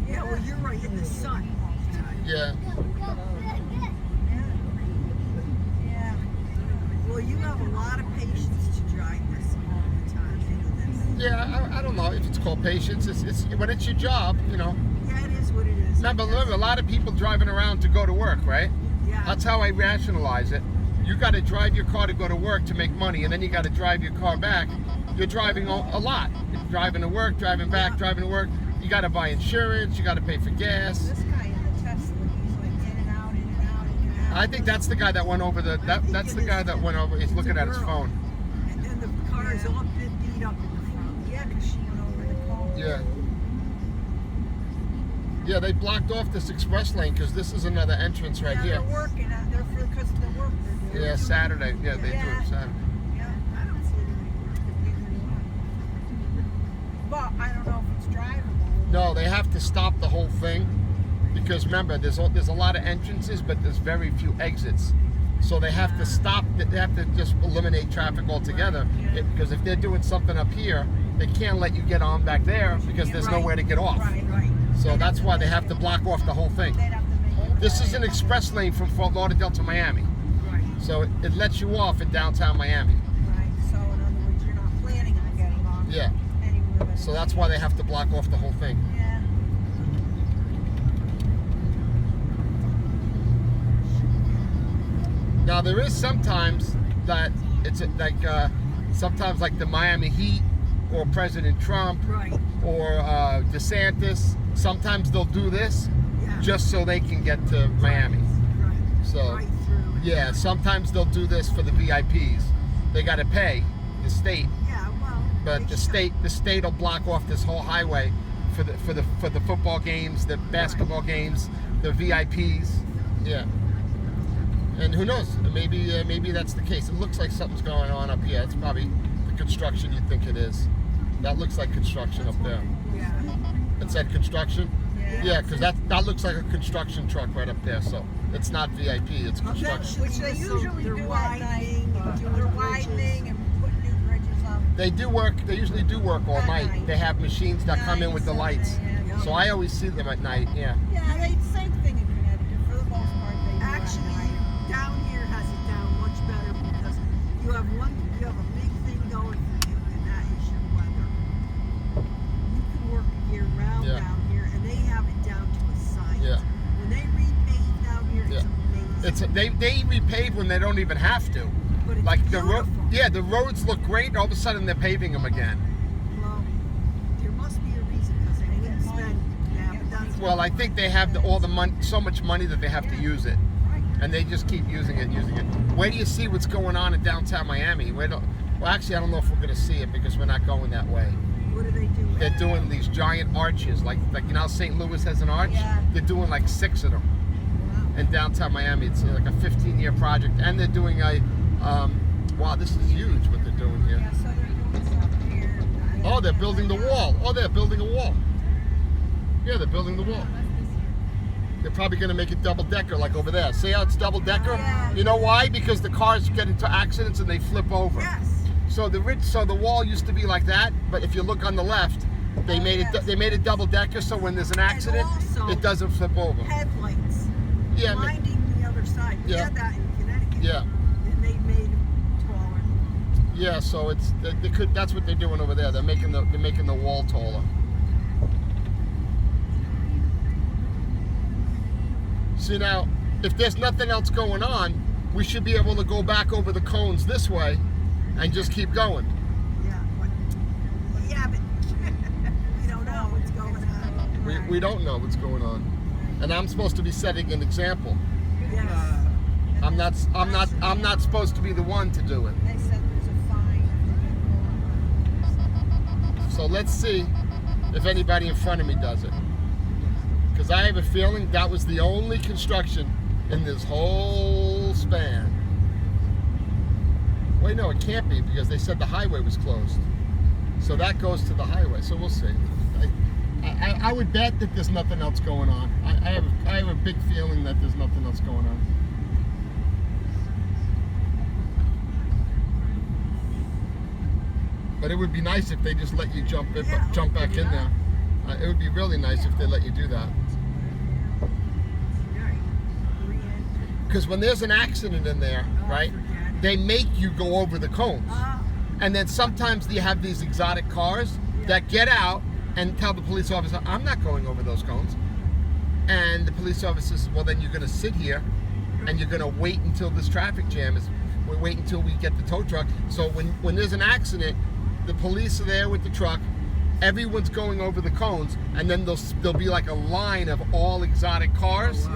Yeah, well, you're right in the sun all the time. Yeah. Yeah. Well, you have a lot of patience to drive this all the time. Yeah, I don't know if it's called patience. It's when it's your job, you know. Yeah, it is what it is. Remember, a lot of people driving around to go to work, right? Yeah. That's how I rationalize it. You got to drive your car to go to work to make money, and then you got to drive your car back. You're driving a lot. You're driving to work, driving back, driving to work. You got to buy insurance. You got to pay for gas. This guy in the Tesla, he's like in and out, in and out, in and out. I think that's the guy that went over the. That's the guy that went over. He's looking at his phone. And the car is all beat up in the front. Yeah, because she went over the cone. Yeah. Yeah, they blocked off this express lane because this is another entrance right Yeah, here. they're working. They're because of the work they're doing. Yeah, Saturday. Yeah, they do Yeah. it Saturday. Yeah. I don't see anybody working. But I don't know if it's drivable. No, they have to stop the whole thing because remember, there's a lot of entrances, but there's very few exits. So they have to stop. They have to just eliminate traffic altogether. Because if they're doing something up here, they can't let you get on back there because there's nowhere to get off. Right. Right. So that's why they have to block off the whole thing. They'd have to make it. This is an express lane from Fort Lauderdale to Miami. Right. So it lets you off in downtown Miami. Right. So in other words, you're not planning on getting off. Yeah. Anywhere but. So that's why they have to block off the whole thing. Yeah. Now there is sometimes that it's like sometimes like the Miami Heat or President Trump Right. or DeSantis. Sometimes they'll do this Yeah. just so they can get to Miami. Right. So Right through. yeah, sometimes they'll do this for the VIPs. They got to pay the state, Yeah. Well. but the state will block off this whole highway for the football games, the basketball games, the VIPs. Yeah. And who knows? Maybe that's the case. It looks like something's going on up here. It's probably the construction you think it is. That looks like construction up there. Yeah. It said construction? Yeah. Yeah, because that looks like a construction truck right up there. So it's not VIP, it's construction. Which they So usually they're do at night. widening and doing They're bridges. widening and putting new bridges up. They do work, they usually do work all At night. night. They have machines that come in with the lights. Yeah. So I always see them at night, yeah. Yeah, they same thing in Connecticut for the most part. They do Actually, at night. down here has it down much better because you have a big thing going for you, and that is your weather. You can work year round Yeah. down here, and they have it down to a science. Yeah. When they repave down here, Yeah. it's amazing. They repave when they don't even have to. But it's Like the road, beautiful. yeah, the roads look great. All of a sudden they're paving them again. Well, there must be a reason because they wouldn't spend. Yeah, but that's. Well, I think they have all the money, so much money that they have to use it, and they just keep using it. Where do you see what's going on in downtown Miami? Well, actually, I don't know if we're going to see it because we're not going that way. What do they do? They're doing these giant arches, like you know, how St. Louis has an arch. Yeah. They're doing like 6 of them Wow. in downtown Miami. It's like a 15-year project, and they're doing a. Wow, this is huge what they're doing here. Yeah, so they're doing something here. Oh, they're building the wall. Oh, they're building a wall. Yeah, they're building the wall. They're probably going to make it double-decker like over there. See how it's double-decker? Yeah. You know why? Because the cars get into accidents and they flip over. Yes. So the wall used to be like that, but if you look on the left, they made it double-decker. So when there's an accident, also- it doesn't flip over. Headlights. Yeah, Blinding the other side. We Yeah. had that in Connecticut. yeah, And they made them taller. yeah. So they could. That's what they're doing over there. They're making the wall taller. See now, if there's nothing else going on, we should be able to go back over the cones this way and just keep going. Yeah. But we don't know what's going on. We don't know what's going on. And I'm supposed to be setting an example. Yes. I'm not supposed to be the one to do it. They said there's a fine. So let's see if anybody in front of me does it. Because I have a feeling that was the only construction in this whole span. Wait, no, it can't be because they said the highway was closed. So that goes to the highway. So we'll see. I would bet that there's nothing else going on. I have a big feeling that there's nothing else going on. But it would be nice if they just let you jump back in there. It would be really nice if they let you do that. Right. Because when there's an accident in there, right, they make you go over the cones. And then sometimes you have these exotic cars that get out and tell the police officer, I'm not going over those cones. And the police officer says, well, then you're going to sit here and you're going to wait until this traffic jam is, we wait until we get the tow truck. So when there's an accident, the police are there with the truck, everyone's going over the cones, and then there'll be like a line of all exotic cars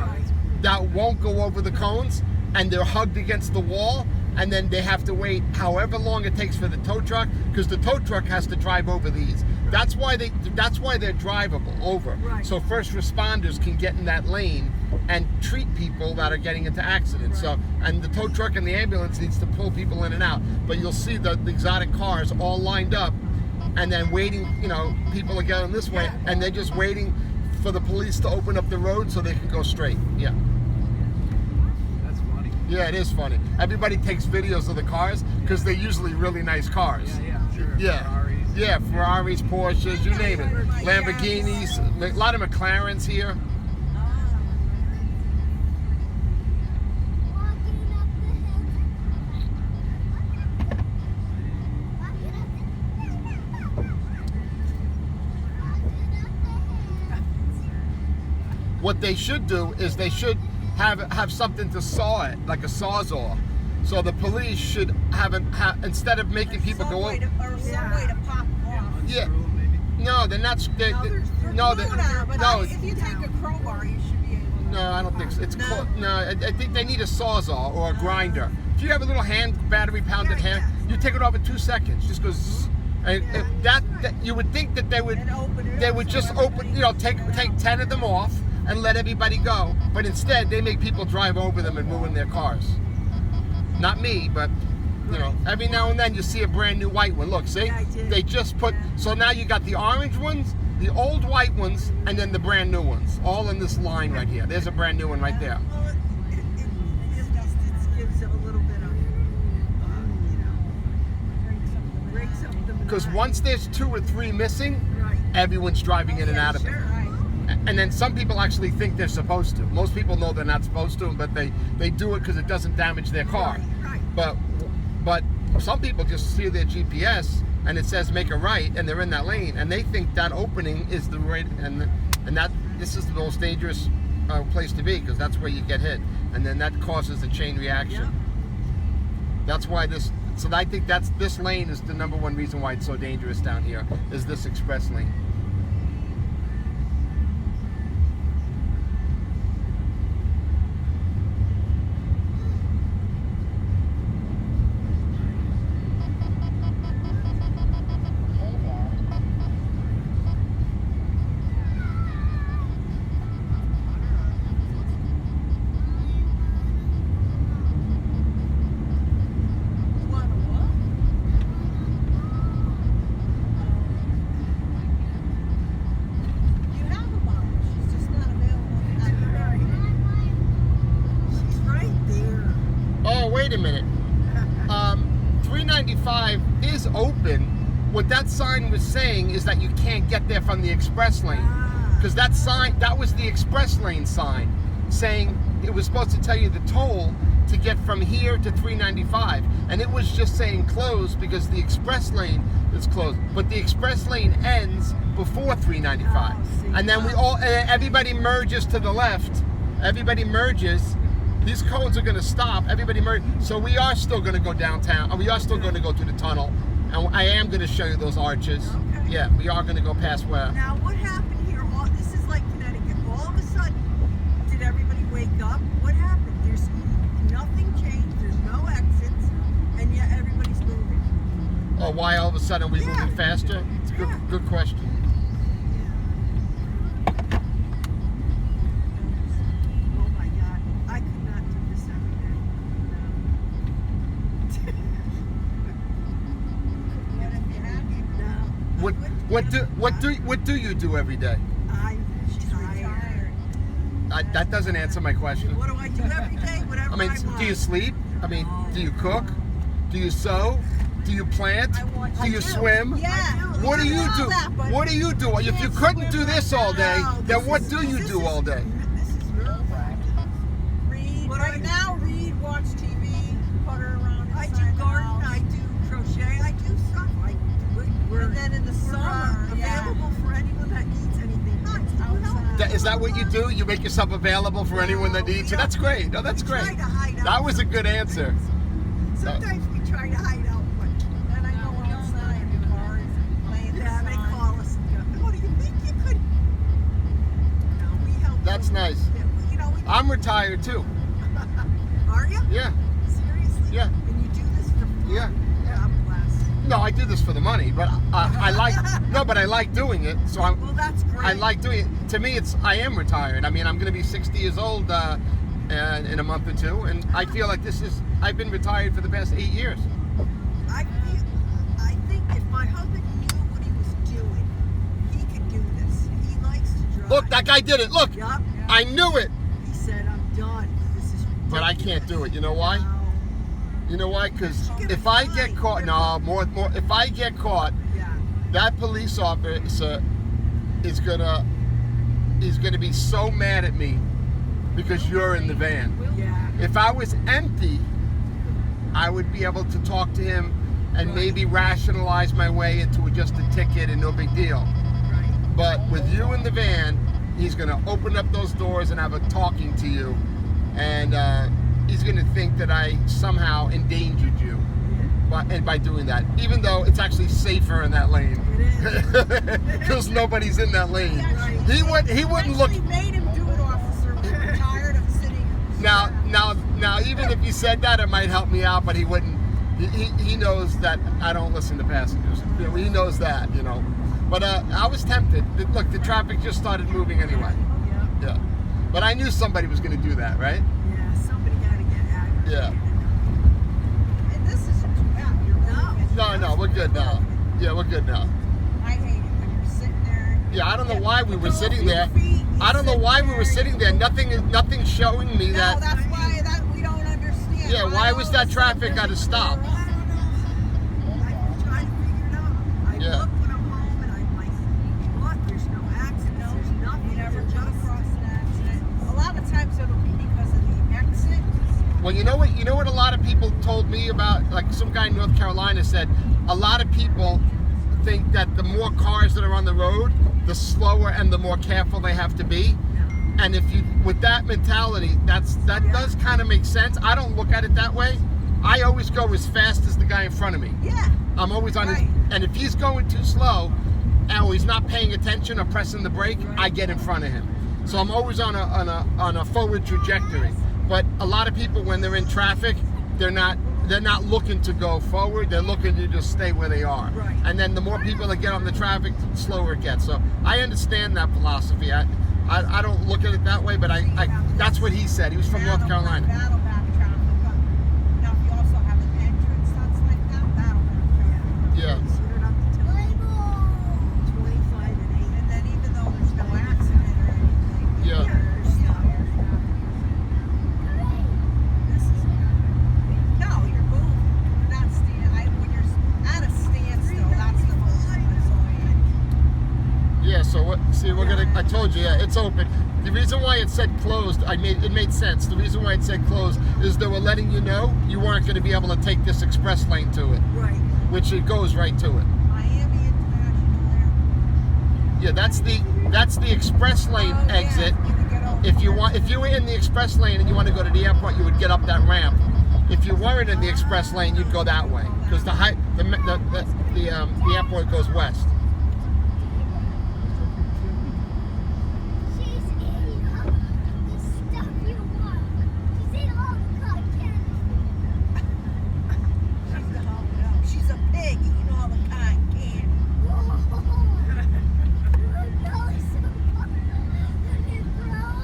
that won't go over the cones, and they're hugged against the wall, and then they have to wait however long it takes for the tow truck, because the tow truck has to drive over these. That's why they're drivable over. Right. So first responders can get in that lane and treat people that are getting into accidents. So, and the tow truck and the ambulance needs to pull people in and out. But you'll see the exotic cars all lined up, and then waiting, you know, people are going this way, and they're just waiting for the police to open up the road so they can go straight. Yeah. That's funny. Yeah, it is funny. Everybody takes videos of the cars because they're usually really nice cars. Yeah, sure. Yeah. Ferraris. Yeah, Ferraris, Porsches, you name it. Lamborghinis, a lot of McLarens here. What they should do is they should have something to saw it, like a sawzall. So the police should have instead of making people go over. Or some way to pop off. Yeah. Unscrew 'em, maybe. No, they're not. No, If you take a crowbar, you should be able to. No, I don't think so. I think they need a sawzall or a grinder. If you have a little battery pounded hand, you take it off in 2 seconds. Just goes. Zzz, and that you would think that they would just open, take 10 of them off and let everybody go. But instead, they make people drive over them and ruin their cars. Not me, but every now and then you see a brand new white one. Look, see? Yeah, I did. They just put, so now you got the orange ones, the old white ones, and then the brand new ones, all in this line right here. There's a brand new one right there. Well, it gives it a little bit of, breaks up the Because monotony. once there's 2 or 3 missing, Right. everyone's driving in and out of it. Sure. And then some people actually think they're supposed to. Most people know they're not supposed to, but they do it because it doesn't damage their car. Right. But some people just see their GPS and it says make a right, and they're in that lane, and they think that opening is the right, and that this is the most dangerous place to be, because that's where you get hit, and then that causes a chain reaction. Yep. That's why so I think this lane is the #1 reason why it's so dangerous down here, is this express lane. You want to what? You have a mom. She's just not available at the right. She's right there. Oh, wait a minute. 395 is open. What that sign was saying is that you can't get there from the express lane. Because that sign, that was the express lane sign, saying it was supposed to tell you the toll to get from here to 395. And it was just saying closed because the express lane is closed. But the express lane ends before 395. Oh, see. And then everybody merges to the left. Everybody merges. These cones are going to stop. Everybody merge. So we are still going to go downtown. And we are still going to go through the tunnel. And I am going to show you those arches. Okay. Yeah, we are going to go past where. Now, what happened here? This is like Connecticut. All of a sudden, did everybody wake up? What happened? There's nothing changed. There's no exits, and yet everybody's moving. Oh, why all of a sudden we moving faster? It's a good question. Oh my God, I could not do this every day. What if you had to? No. What do you do every day? I'm She's tired. retired. That doesn't answer my question. What do I do every day? Whatever I mean, want. do you sleep? I mean, do you cook? Do you sew? Do you plant? Do you swim? Yeah. What do we you all do? that, but What do you do? If you couldn't do this all day, No, then this what is- do you this do is- all day? This is real practice. read. What Right I- now, read, watch TV, putter around I inside do the garden, house. I do crochet, I do stuff. And then in the summer, available for anyone that needs anything. Hi, outside. Is that what you do? You make yourself available for anyone that needs you? That's great. No, that's We try great. to hide out. That was a good answer. Sometimes we try to hide out, but Then I go outside in the cars and play the yeah, they song. call us and go, "Oh, do you think you could?" No, we help. That's them. nice. Yeah, you know, we I'm retired too. Are you? Yeah. Seriously? Yeah. And you do this for fun? Yeah. God bless. No, I do this for the money, but I like. No, but I like doing it. So I'm. Well, that's great. I like doing it. To me, I am retired. I mean, I'm going to be 60 years old in a month or two, and I feel like I've been retired for the past 8 years. I think if my husband knew what he was doing, he could do this. He likes to drive. Look, that guy did it. Look, Yup. I knew it, He said, "I'm done. This is ridiculous." but I can't do it. You know why? No. You know why? Because You're gonna if I get fine. caught, no, more. If I get caught, Yeah. that police officer is gonna be so mad at me because you're in the van. Yeah. If I was empty, I would be able to talk to him and maybe rationalize my way into just a ticket and no big deal. Right. But with you in the van, he's gonna open up those doors and have a talking to you, and he's gonna think that I somehow endangered you. By doing that, even though it's actually safer in that lane, It is. because nobody's in that lane. Right. He wouldn't look. Actually made him do it, officer. We're tired of sitting. Now, even if you said that, it might help me out, but he wouldn't. He knows that I don't listen to passengers. You know, he knows that, you know. But I was tempted. Look, the traffic just started moving anyway. Yeah. Yeah. But I knew somebody was going to do that, right? Yeah. Somebody got to get aggravated. Yeah. And this isn't too bad. You're moving. No, we're good now. Yeah, we're good now. I hate it when you're sitting there. Yeah, I don't know why we were sitting Few there. feet, I don't know sit why we were there, sitting there. Nothing's showing me No, that. that's why we don't understand. Yeah, why was that traffic got to stop? I try to figure it out. I Yeah. look when I'm home and I'm like, look, there's no accidents. There's nothing. You never It's come just across an accident. A lot of times it'll be because of the exit. Well, you know what a lot of people told me about, like some guy in North Carolina said, a lot of people think that the more cars that are on the road, the slower and the more careful they have to be. And if you, with that mentality, that does kind of make sense. I don't look at it that way. I always go as fast as the guy in front of me. Yeah. I'm always on Right. his, and if he's going too slow, and he's not paying attention or pressing the brake, I get in front of him. So I'm always on a forward trajectory. But a lot of people, when they're in traffic, they're not looking to go forward. They're looking to just stay where they are. Right. And then the more people that get on the traffic, the slower it gets. So I understand that philosophy. I don't look at it that way, but that's what he said. He was from North Carolina. That'll back traffic up. Now, if you also have an entrance that's like that, that'll back traffic up. Yeah. So you don't have to tell me 25 and 8. And then even though there's no accident or anything, Yeah. there's still traffic. This is No, you're moving. You're not when you're at a standstill, that's the most annoying. Yeah, so what? See, I told you, yeah, it's open. The reason why it said closed, it made sense. The reason why it said closed is they were letting you know you weren't going to be able to take this express lane to it, right. which it goes right to it. Miami International Airport. Yeah, that's the express lane Oh, yeah, exit. you can get over If you were in the express lane and you want to go to the airport, you would get up that ramp. If you weren't in the express lane, you'd go that way because the airport goes west. She's eating all the stuff you want. She's eating all the cotton candy. She's a pig eating all the cotton candy.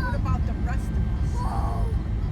What about the rest of us?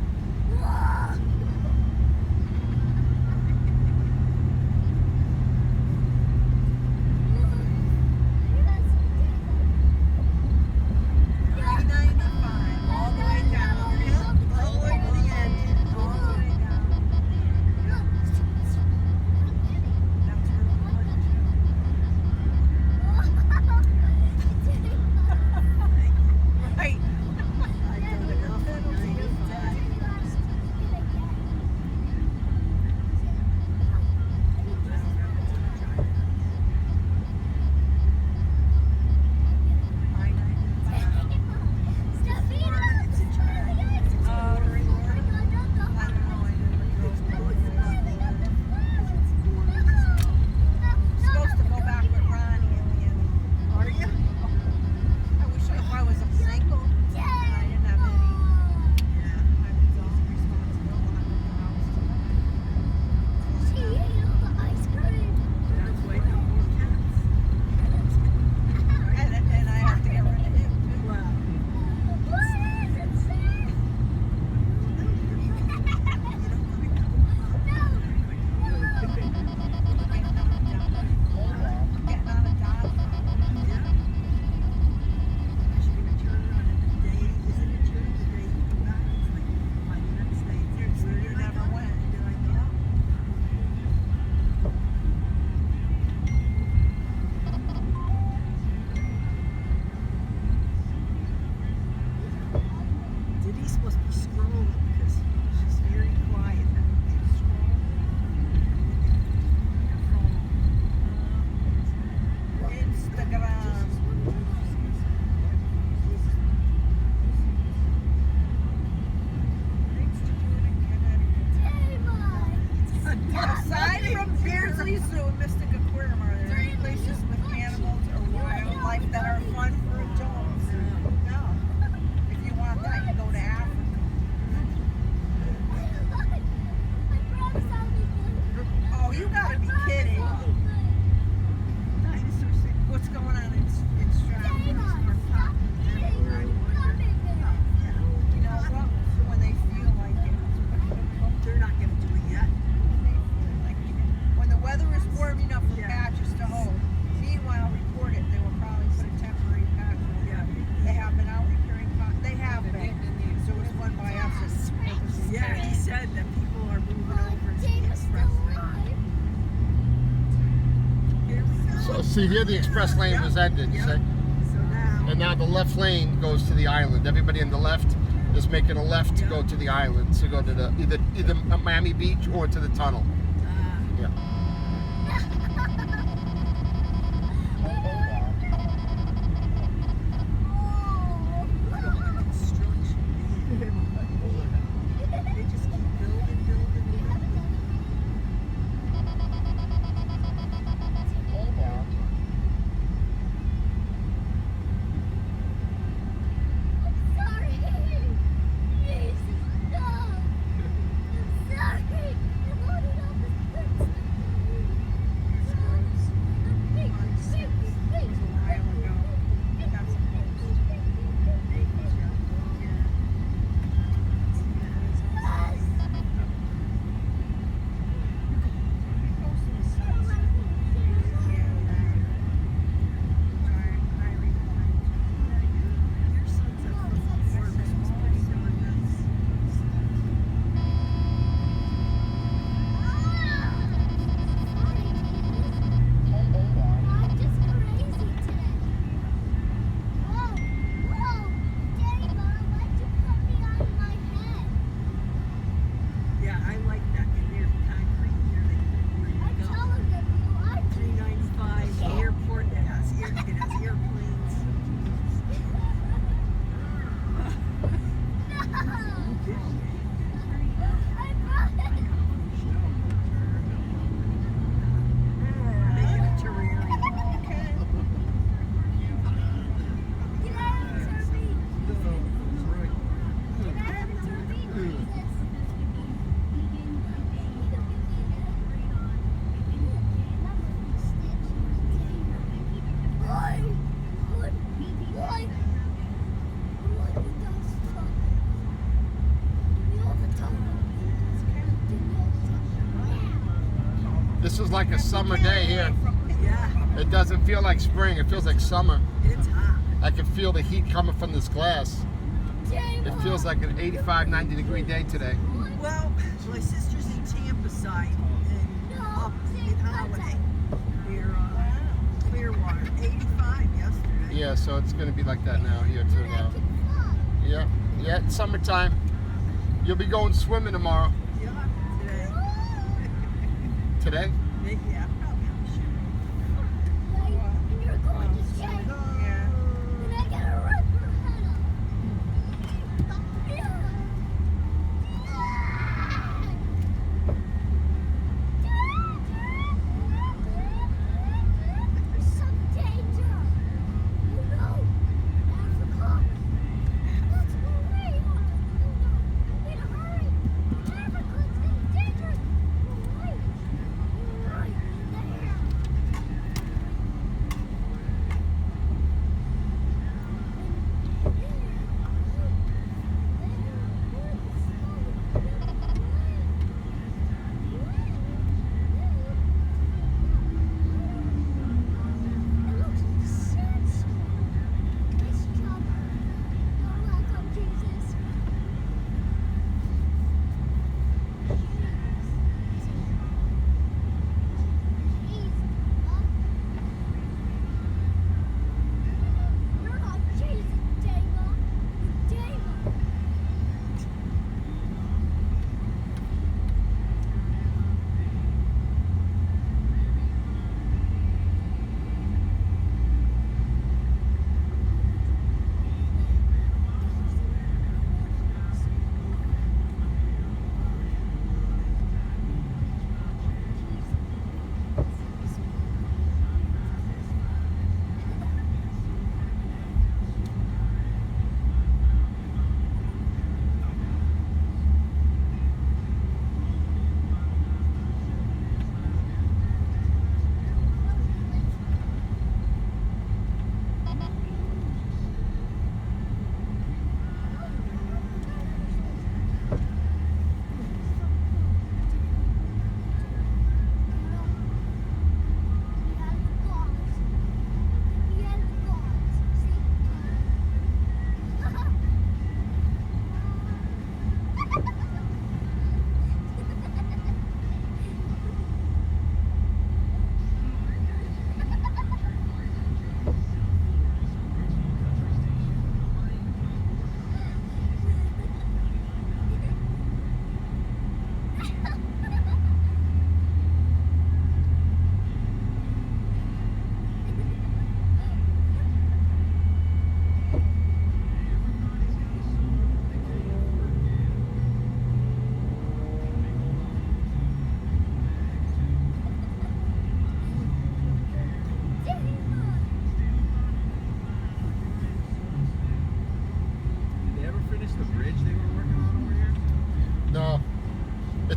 See here, the express lane was ended. Yep. See? So now, And now the left lane goes to the island. Everybody on the left is making a left to go to the island, to go to the either Miami Beach or to the tunnel. Yeah. look at all the construction. They just keep building. Sorry. Jesus, no. I'm sorry. I loaded all this good stuff on you. It's gross. Wait, It was a while ago. Have some post. I'm just crazy today. Whoa, Daddy, Mom, why'd you put me on my head? Yeah, I like that. And there's concrete here where you I'm go. telling you, I 395 the airport that has airplanes. Make it a terrarium. This is like a summer day here. Yeah, It doesn't feel like spring. It feels like summer. it's hot. I can feel the heat coming from this glass. It feels like an 85, 90 degree day today. Well, my sister's in Tampa side and up in Holiday near Clearwater. 85 yesterday. Yeah, so it's going to be like that now here too now. Yeah, yeah, it's summertime. You'll be going swimming tomorrow. Yeah, today. Today? Yeah, probably on the ship. You're going to jail. Yeah. And I gotta rip her head off. There's some danger. Oh no, Africa. That's where we are. Oh no, we need to hurry. Africa, it's getting dangerous. Right.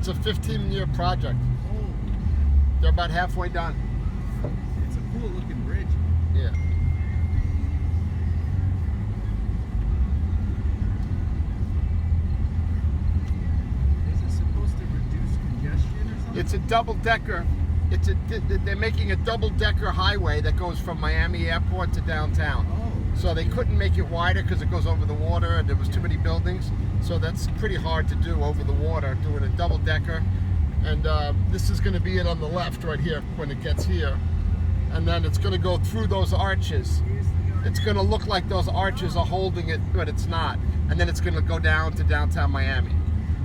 It's a 15-year project. Oh, They're about halfway done. it's a cool looking bridge. Yeah. Is it supposed to reduce congestion or something? It's a double-decker. They're making a double-decker highway that goes from Miami Airport to downtown. Oh. So they couldn't make it wider because it goes over the water and there was too many buildings. So that's pretty hard to do over the water, doing a double-decker. And this is going to be it on the left right here when it gets here. And then it's going to go through those arches. It's going to look like those arches are holding it, but it's not. And then it's going to go down to downtown Miami.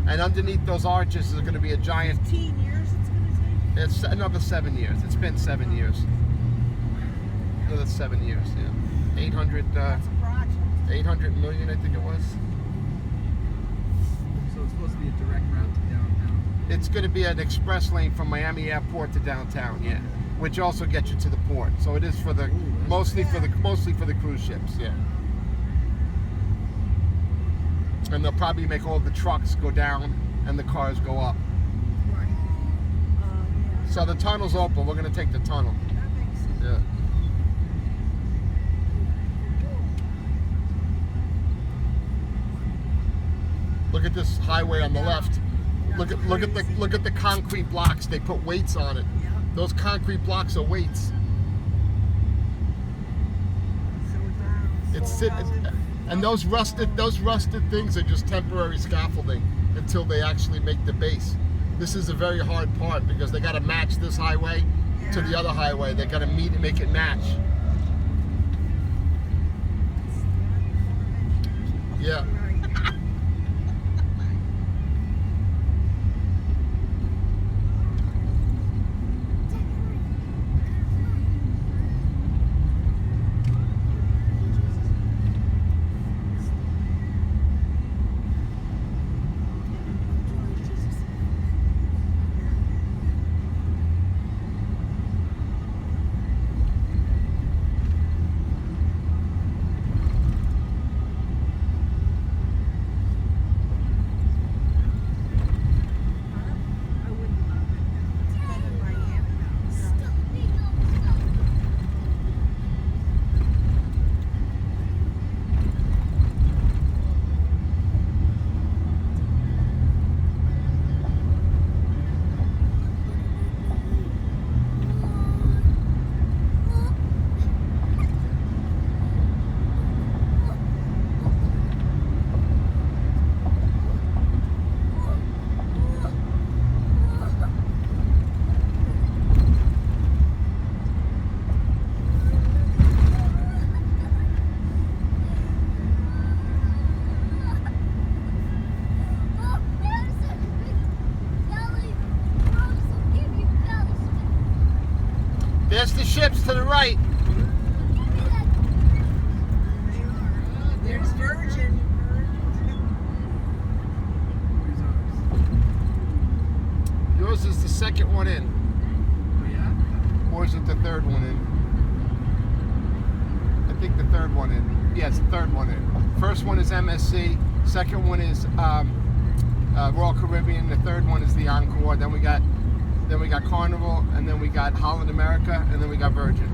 And underneath those arches is going to be a giant... 15 years it's going to take? It's another 7 years. It's been 7 years. Another 7 years, yeah. 800, That's a project. 800 million, I think it was. So it's supposed to be a direct route to downtown. It's going to be an express lane from Miami Airport to downtown, yeah, which also gets you to the port. So it is for the mostly for the cruise ships, yeah. And they'll probably make all the trucks go down and the cars go up. Right. Yeah. So the tunnel's open. We're going to take the tunnel. That makes sense. Yeah. Look at this highway on the left. Look at the concrete blocks. They put weights on it. Yeah. Those concrete blocks are weights. It's sitting, and those rusted things are just temporary scaffolding until they actually make the base. This is a very hard part because they got to match this highway to the other highway. They got to make it match. Yeah. There's the ships to the right. There's Virgin. Where's ours? Yours is the second one in. Oh yeah? Or is it the third one in? I think the third one in. Yes, the third one in. First one is MSC. Second one is Royal Caribbean. The third one is the Encore. Then we got Carnival, and then we got Holland America, and then we got Virgin.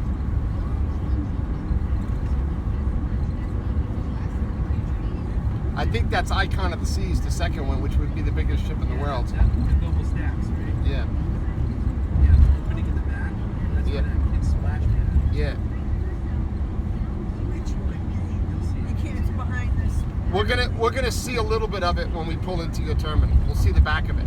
I think that's Icon of the Seas, the second one, which would be the biggest ship in the world. That's the double stacks, right? Yeah, Yeah, the opening in the back. That's Yeah. where that kid splash pad. yeah. Which one? You'll see You it. can't, it's behind this. We're gonna see a little bit of it when we pull into your terminal. We'll see the back of it.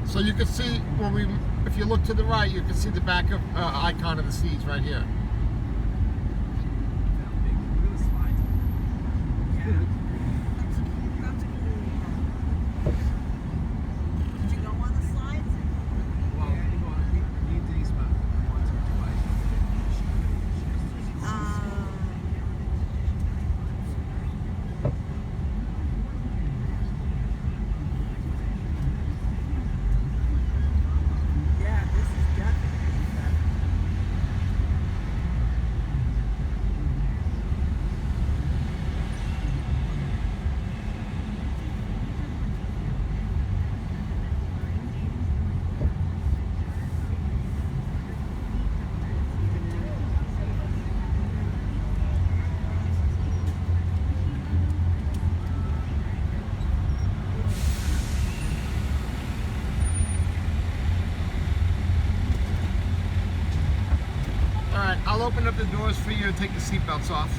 So you can see when we, if you look to the right, you can see the back of icon of the seas right here. How big? Look at the slides. That's a cool. Did you go on the slides? Well, me and Denise went once or twice. Yeah, this is definitely better. All right, I'll open up the doors for you and take the seatbelts off.